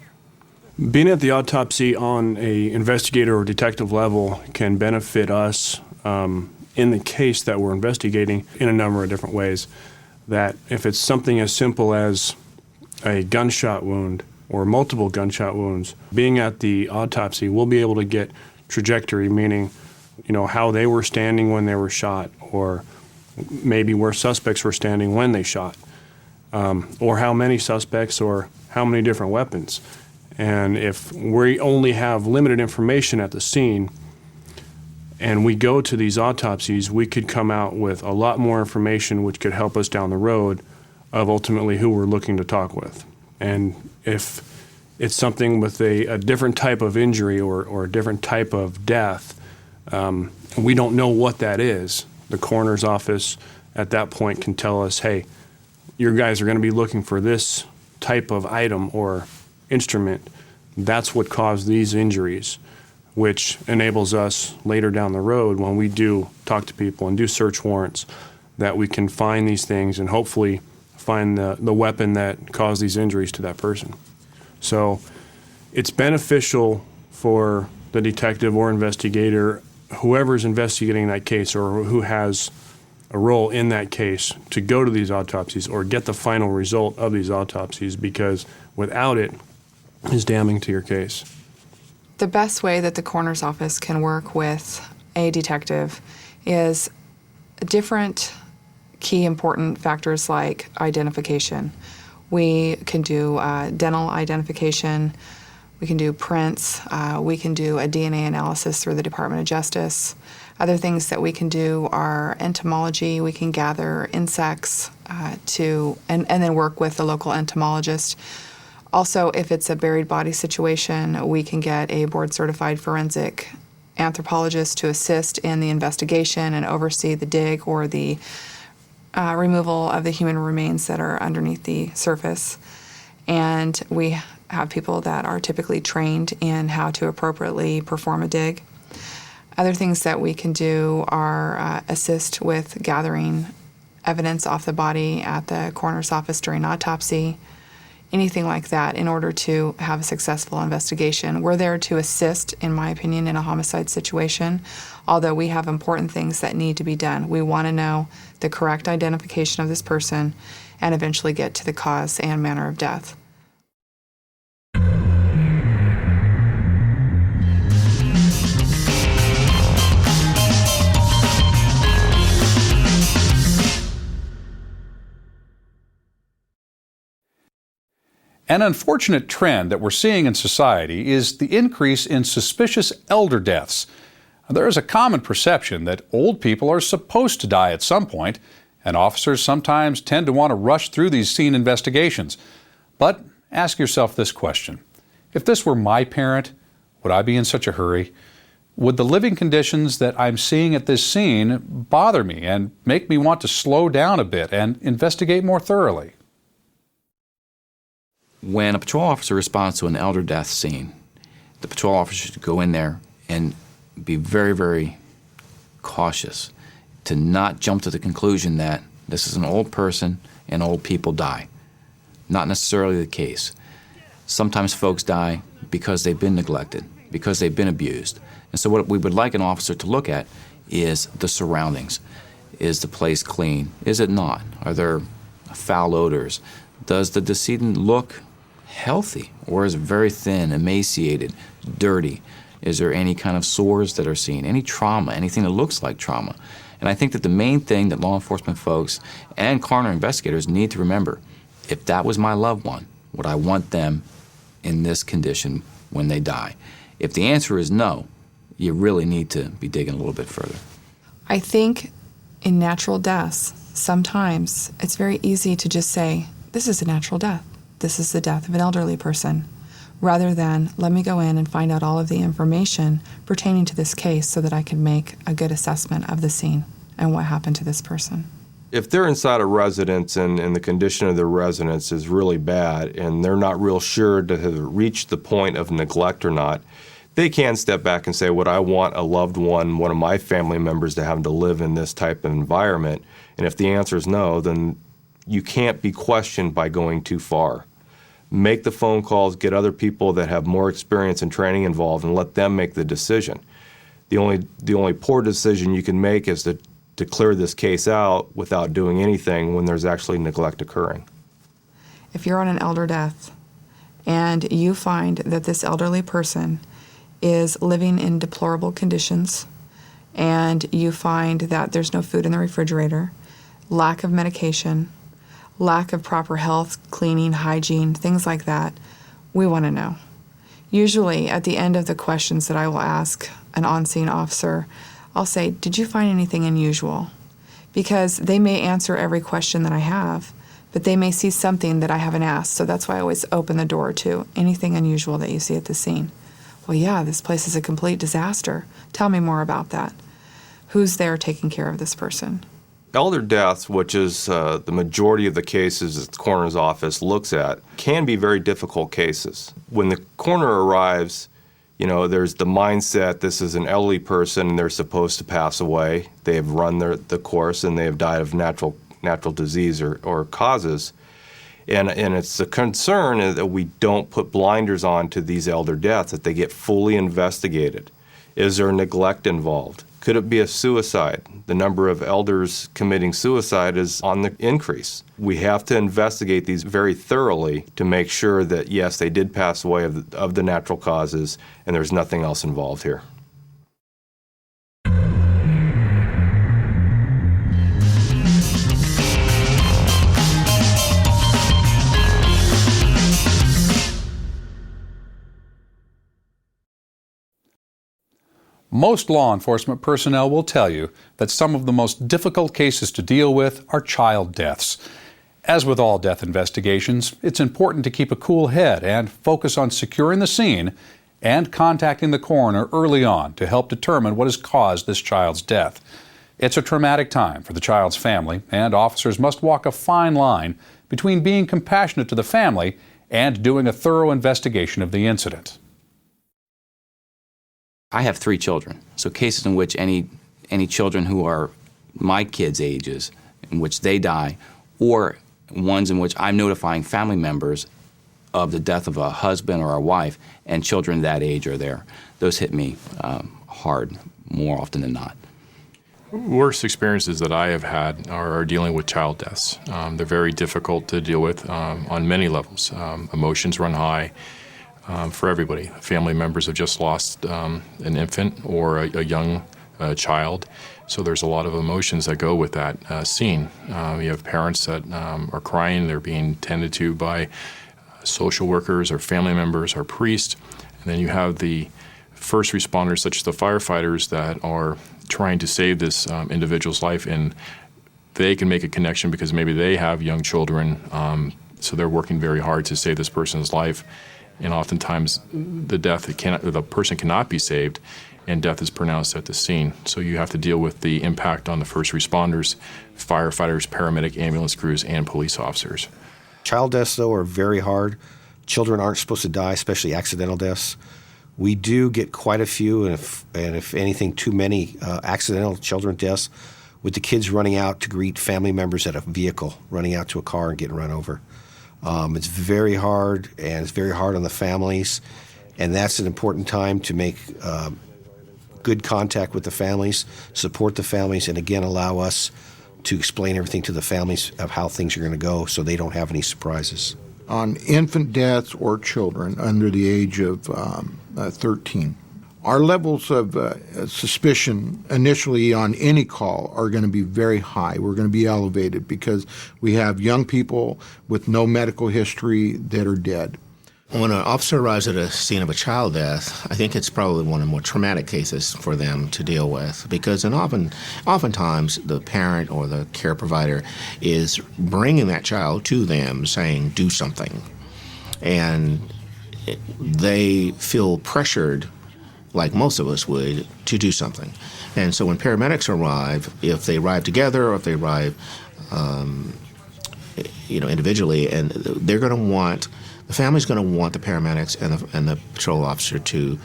Being at the autopsy on a investigator or detective level can benefit us in the case that we're investigating in a number of different ways. That if it's something as simple as a gunshot wound or multiple gunshot wounds, being at the autopsy, we'll be able to get trajectory, meaning, how they were standing when they were shot, or maybe where suspects were standing when they shot, or how many suspects or how many different weapons. And if we only have limited information at the scene and we go to these autopsies, we could come out with a lot more information which could help us down the road of ultimately who we're looking to talk with. And if it's something with a different type of injury or a different type of death, we don't know what that is, the coroner's office at that point can tell us, hey, your guys are going to be looking for this type of item or instrument. That's what caused these injuries, which enables us later down the road when we do talk to people and do search warrants that we can find these things and hopefully find the weapon that caused these injuries to that person. So it's beneficial for the detective or investigator whoever's investigating that case or who has a role in that case to go to these autopsies or get the final result of these autopsies, because without it is damning to your case. The best way that the coroner's office can work with a detective is different key important factors like identification. We can do dental identification, we can do prints, we can do a DNA analysis through the Department of Justice. Other things that we can do are entomology. We can gather insects and then work with the local entomologist. Also, if it's a buried body situation, we can get a board-certified forensic anthropologist to assist in the investigation and oversee the dig or the removal of the human remains that are underneath the surface. And we have people that are typically trained in how to appropriately perform a dig. Other things that we can do are assist with gathering evidence off the body at the coroner's office during autopsy, anything like that in order to have a successful investigation. We're there to assist, in my opinion, in a homicide situation, although we have important things that need to be done. We want to know the correct identification of this person and eventually get to the cause and manner of death. An unfortunate trend that we're seeing in society is the increase in suspicious elder deaths. There is a common perception that old people are supposed to die at some point, and officers sometimes tend to want to rush through these scene investigations. But ask yourself this question: if this were my parent, would I be in such a hurry? Would the living conditions that I'm seeing at this scene bother me and make me want to slow down a bit and investigate more thoroughly? When a patrol officer responds to an elder death scene, the patrol officer should go in there and be very, very cautious to not jump to the conclusion that this is an old person and old people die. Not necessarily the case. Sometimes folks die because they've been neglected, because they've been abused. And so what we would like an officer to look at is the surroundings. Is the place clean? Is it not? Are there foul odors? Does the decedent look healthy, or is it very thin, emaciated, dirty? Is there any kind of sores that are seen, any trauma, anything that looks like trauma? And I think that the main thing that law enforcement folks and coroner investigators need to remember, if that was my loved one, would I want them in this condition when they die? If the answer is no, you really need to be digging a little bit further. I think in natural deaths, sometimes it's very easy to just say, this is a natural death. This is the death of an elderly person, rather than let me go in and find out all of the information pertaining to this case so that I can make a good assessment of the scene and what happened to this person. If they're inside a residence and the condition of the residence is really bad and they're not real sure to have reached the point of neglect or not, they can step back and say, would I want a loved one of my family members to have to live in this type of environment? And if the answer is no, then you can't be questioned by going too far. Make the phone calls, get other people that have more experience and training involved, and let them make the decision. The only poor decision you can make is to clear this case out without doing anything when there's actually neglect occurring. If you're on an elder death and you find that this elderly person is living in deplorable conditions and you find that there's no food in the refrigerator, lack of medication, lack of proper health, cleaning, hygiene, things like that, we want to know. Usually at the end of the questions that I will ask an on-scene officer, I'll say, did you find anything unusual? Because they may answer every question that I have, but they may see something that I haven't asked. So that's why I always open the door to anything unusual that you see at the scene. Well, yeah, this place is a complete disaster. Tell me more about that. Who's there taking care of this person? Elder deaths, which is the majority of the cases that the coroner's office looks at, can be very difficult cases. When the coroner arrives, there's the mindset this is an elderly person and they're supposed to pass away. They have run the course and they have died of natural disease or causes. And it's a concern that we don't put blinders on to these elder deaths, that they get fully investigated. Is there neglect involved? Could it be a suicide? The number of elders committing suicide is on the increase. We have to investigate these very thoroughly to make sure that, yes, they did pass away of the natural causes and there's nothing else involved here. Most law enforcement personnel will tell you that some of the most difficult cases to deal with are child deaths. As with all death investigations, it's important to keep a cool head and focus on securing the scene and contacting the coroner early on to help determine what has caused this child's death. It's a traumatic time for the child's family, and officers must walk a fine line between being compassionate to the family and doing a thorough investigation of the incident. I have 3 children, so cases in which any children who are my kids' ages, in which they die, or ones in which I'm notifying family members of the death of a husband or a wife and children that age are there, those hit me hard more often than not. Worst experiences that I have had are dealing with child deaths. They're very difficult to deal with on many levels. Emotions run high. For everybody. Family members have just lost an infant or a young child, so there's a lot of emotions that go with that scene. You have parents that are crying, they're being tended to by social workers or family members or priests, and then you have the first responders such as the firefighters that are trying to save this individual's life, and they can make a connection because maybe they have young children, so they're working very hard to save this person's life. And oftentimes the person cannot be saved, and death is pronounced at the scene. So you have to deal with the impact on the first responders, firefighters, paramedic, ambulance crews, and police officers. Child deaths, though, are very hard. Children aren't supposed to die, especially accidental deaths. We do get quite a few, and if anything, too many accidental children deaths, with the kids running out to greet family members at a vehicle, running out to a car and getting run over. It's very hard, and it's very hard on the families, and that's an important time to make good contact with the families, support the families, and again allow us to explain everything to the families of how things are going to go so they don't have any surprises. On infant deaths or children under the age of 13, our levels of suspicion initially on any call are going to be very high. We're going to be elevated because we have young people with no medical history that are dead. When an officer arrives at a scene of a child death, I think it's probably one of the more traumatic cases for them to deal with because oftentimes the parent or the care provider is bringing that child to them saying, do something. And they feel pressured, like most of us would, to do something. And so when paramedics arrive, if they arrive together or if they arrive individually, and they're going to want, the family's going to want the paramedics and the patrol officer to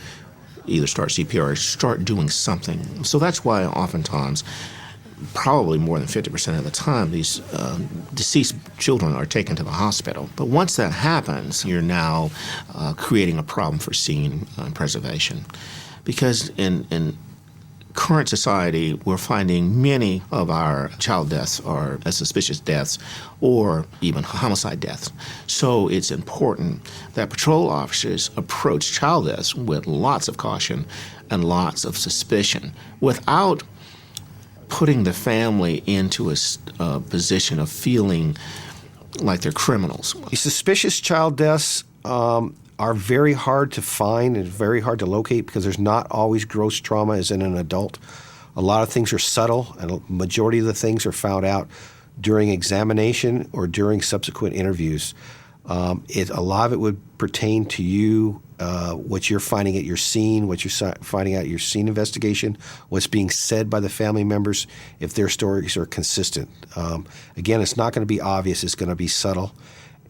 either start CPR or start doing something. So that's why oftentimes, probably more than 50% of the time, these deceased children are taken to the hospital. But once that happens, you're now creating a problem for scene preservation. Because in current society, we're finding many of our child deaths are suspicious deaths or even homicide deaths. So it's important that patrol officers approach child deaths with lots of caution and lots of suspicion without putting the family into a position of feeling like they're criminals. Suspicious child deaths are very hard to find and very hard to locate because there's not always gross trauma as in an adult. A lot of things are subtle, and a majority of the things are found out during examination or during subsequent interviews. A lot of it would pertain to you, what you're finding at your scene, what you're finding out at your scene investigation, what's being said by the family members, if their stories are consistent. Again, it's not going to be obvious. It's going to be subtle.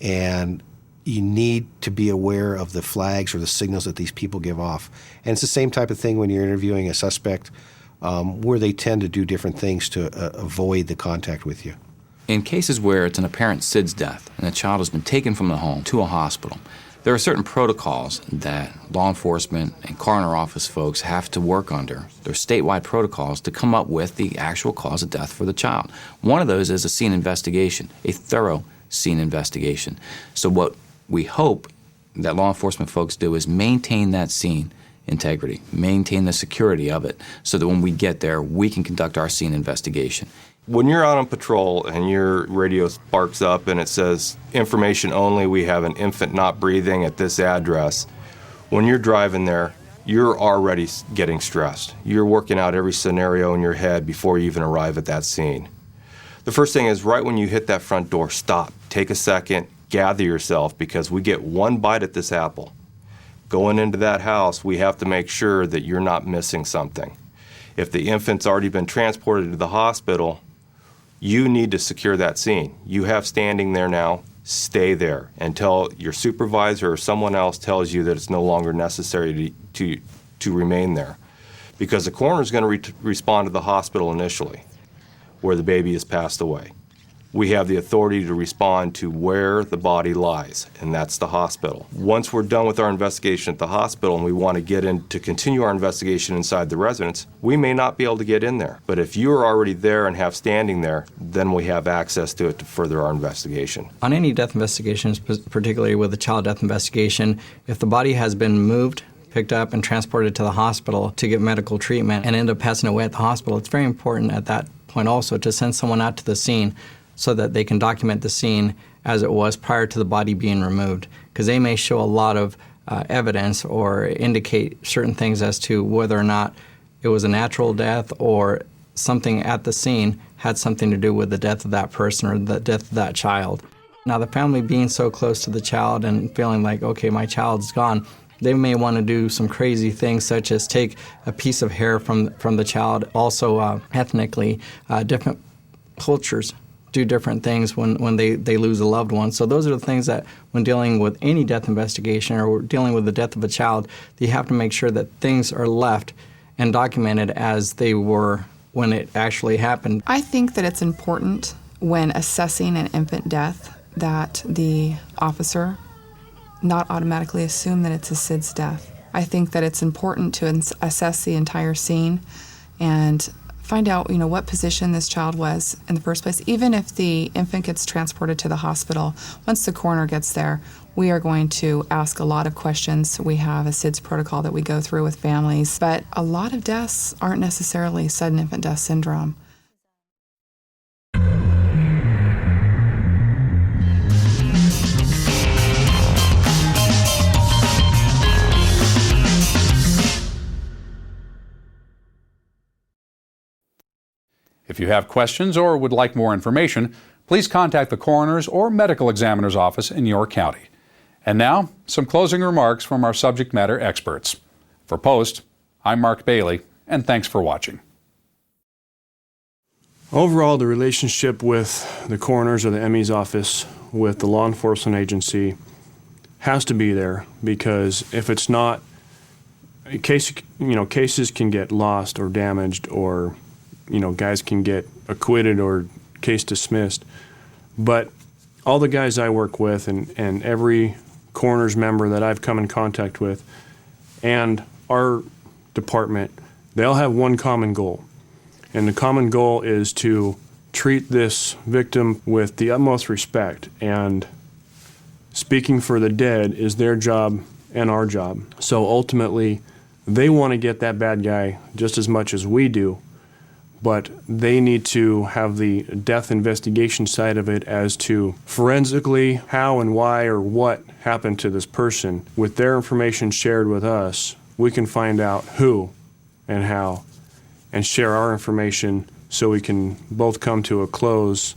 And you need to be aware of the flags or the signals that these people give off. And it's the same type of thing when you're interviewing a suspect, where they tend to do different things to avoid the contact with you. In cases where it's an apparent SIDS death and the child has been taken from the home to a hospital, There are certain protocols that law enforcement and coroner office folks have to work under. They're statewide protocols to come up with the actual cause of death for the child. One of those is a scene investigation, a thorough scene investigation. So what we hope that law enforcement folks do is maintain that scene integrity, maintain the security of it, so that when we get there, we can conduct our scene investigation. When you're out on patrol and your radio sparks up and it says, information only, we have an infant not breathing at this address, when you're driving there, you're already getting stressed. You're working out every scenario in your head before you even arrive at that scene. The first thing is, right when you hit that front door, stop, take a second, gather yourself, because we get one bite at this apple. Going into that house, we have to make sure that you're not missing something. If the infant's already been transported to the hospital, you need to secure that scene. You have standing there now, stay there until your supervisor or someone else tells you that it's no longer necessary to remain there. Because the coroner is going to respond to the hospital initially, where the baby has passed away. We have the authority to respond to where the body lies, and that's the hospital. Once we're done with our investigation at the hospital and we want to get in to continue our investigation inside the residence, we may not be able to get in there. But if you're already there and have standing there, then we have access to it to further our investigation. On any death investigations, particularly with a child death investigation, if the body has been moved, picked up, and transported to the hospital to get medical treatment and end up passing away at the hospital, it's very important at that point also to send someone out to the scene so that they can document the scene as it was prior to the body being removed, because they may show a lot of evidence or indicate certain things as to whether or not it was a natural death or something at the scene had something to do with the death of that person or the death of that child. Now, the family being so close to the child and feeling like, okay, my child's gone, they may want to do some crazy things, such as take a piece of hair from the child. Also, ethnically, different cultures do different things when they lose a loved one. So those are the things that when dealing with any death investigation or dealing with the death of a child, you have to make sure that things are left and documented as they were when it actually happened. I think that it's important when assessing an infant death that the officer not automatically assume that it's a SIDS death. I think that it's important to assess the entire scene and find out, what position this child was in the first place. Even if the infant gets transported to the hospital, once the coroner gets there, we are going to ask a lot of questions. We have a SIDS protocol that we go through with families, but a lot of deaths aren't necessarily sudden infant death syndrome. If you have questions or would like more information, please contact the coroner's or medical examiner's office in your county. And now, some closing remarks from our subject matter experts. For Post, I'm Mark Bailey, and thanks for watching. Overall, the relationship with the coroner's or the ME's office with the law enforcement agency has to be there, because if it's not, cases can get lost or damaged, or guys can get acquitted or case dismissed. But all the guys I work with and every coroner's member that I've come in contact with and our department, they all have one common goal. And the common goal is to treat this victim with the utmost respect. And speaking for the dead is their job and our job. So ultimately, they want to get that bad guy just as much as we do. But they need to have the death investigation side of it as to forensically how and why or what happened to this person. With their information shared with us, we can find out who and how and share our information so we can both come to a close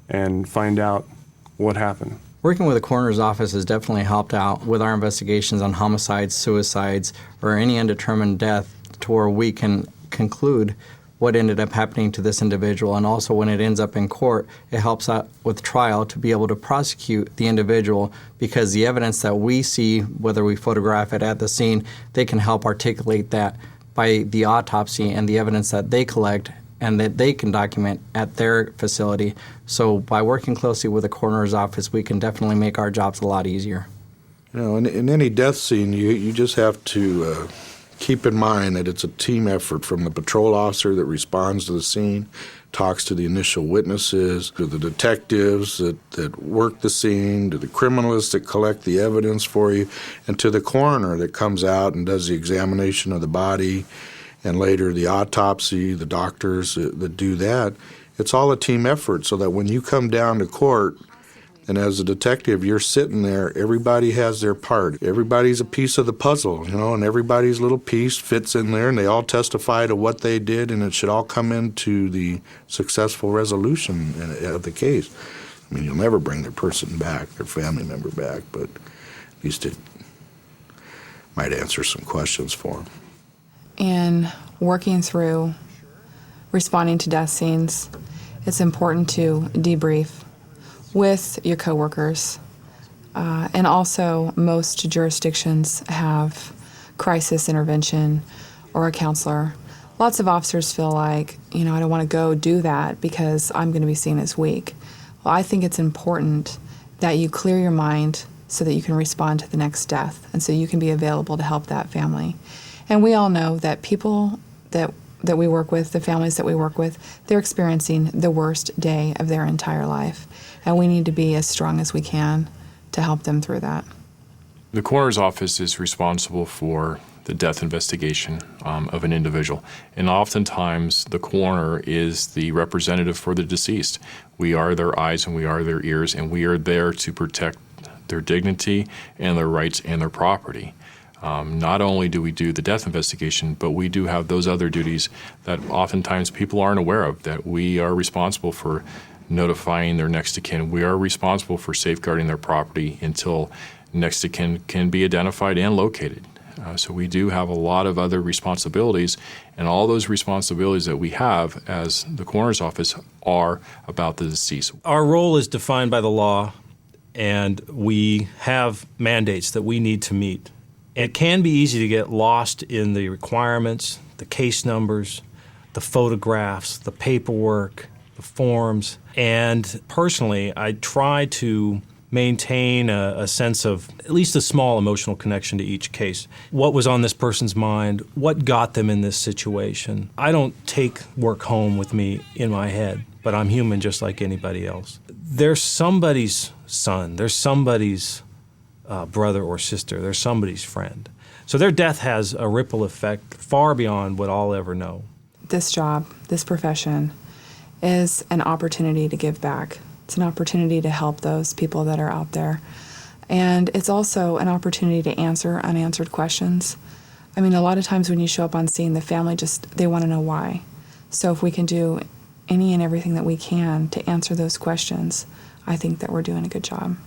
and find out what happened. Working with the coroner's office has definitely helped out with our investigations on homicides, suicides, or any undetermined death, to where we can conclude what ended up happening to this individual. And also when it ends up in court, it helps out with trial to be able to prosecute the individual, because the evidence that we see, whether we photograph it at the scene, they can help articulate that by the autopsy and the evidence that they collect and that they can document at their facility. So by working closely with the coroner's office, we can definitely make our jobs a lot easier. You know, in any death scene, you just have to keep in mind that it's a team effort from the patrol officer that responds to the scene, talks to the initial witnesses, to the detectives that work the scene, to the criminalists that collect the evidence for you, and to the coroner that comes out and does the examination of the body, and later the autopsy, the doctors that do that. It's all a team effort so that when you come down to court, and as a detective, you're sitting there, everybody has their part. Everybody's a piece of the puzzle, you know, and everybody's little piece fits in there, and they all testify to what they did, and it should all come into the successful resolution of the case. I mean, you'll never bring their person back, their family member back, but at least it might answer some questions for them. In working through responding to death scenes, it's important to debrief with your coworkers. And also, most jurisdictions have crisis intervention or a counselor. Lots of officers feel like, you know, I don't want to go do that because I'm going to be seen as weak. Well, I think it's important that you clear your mind so that you can respond to the next death and so you can be available to help that family. And we all know that people that we work with, the families that we work with, they're experiencing the worst day of their entire life. And we need to be as strong as we can to help them through that. The coroner's office is responsible for the death investigation of an individual. And oftentimes the coroner is the representative for the deceased. We are their eyes and we are their ears, and we are there to protect their dignity and their rights and their property. Not only do we do the death investigation, but we do have those other duties that oftentimes people aren't aware of, that we are responsible for notifying their next of kin. We are responsible for safeguarding their property until next of kin can be identified and located. So we do have a lot of other responsibilities, and all those responsibilities that we have as the coroner's office are about the deceased. Our role is defined by the law, and we have mandates that we need to meet. It can be easy to get lost in the requirements, the case numbers, the photographs, the paperwork, the forms. And personally, I try to maintain a sense of at least a small emotional connection to each case. What was on this person's mind? What got them in this situation? I don't take work home with me in my head, but I'm human just like anybody else. There's somebody's son. There's somebody's brother or sister. They're somebody's friend. So their death has a ripple effect far beyond what I'll ever know. This job, this profession, is an opportunity to give back. It's an opportunity to help those people that are out there. And it's also an opportunity to answer unanswered questions. I mean, a lot of times when you show up on scene, the family they want to know why. So if we can do any and everything that we can to answer those questions, I think that we're doing a good job.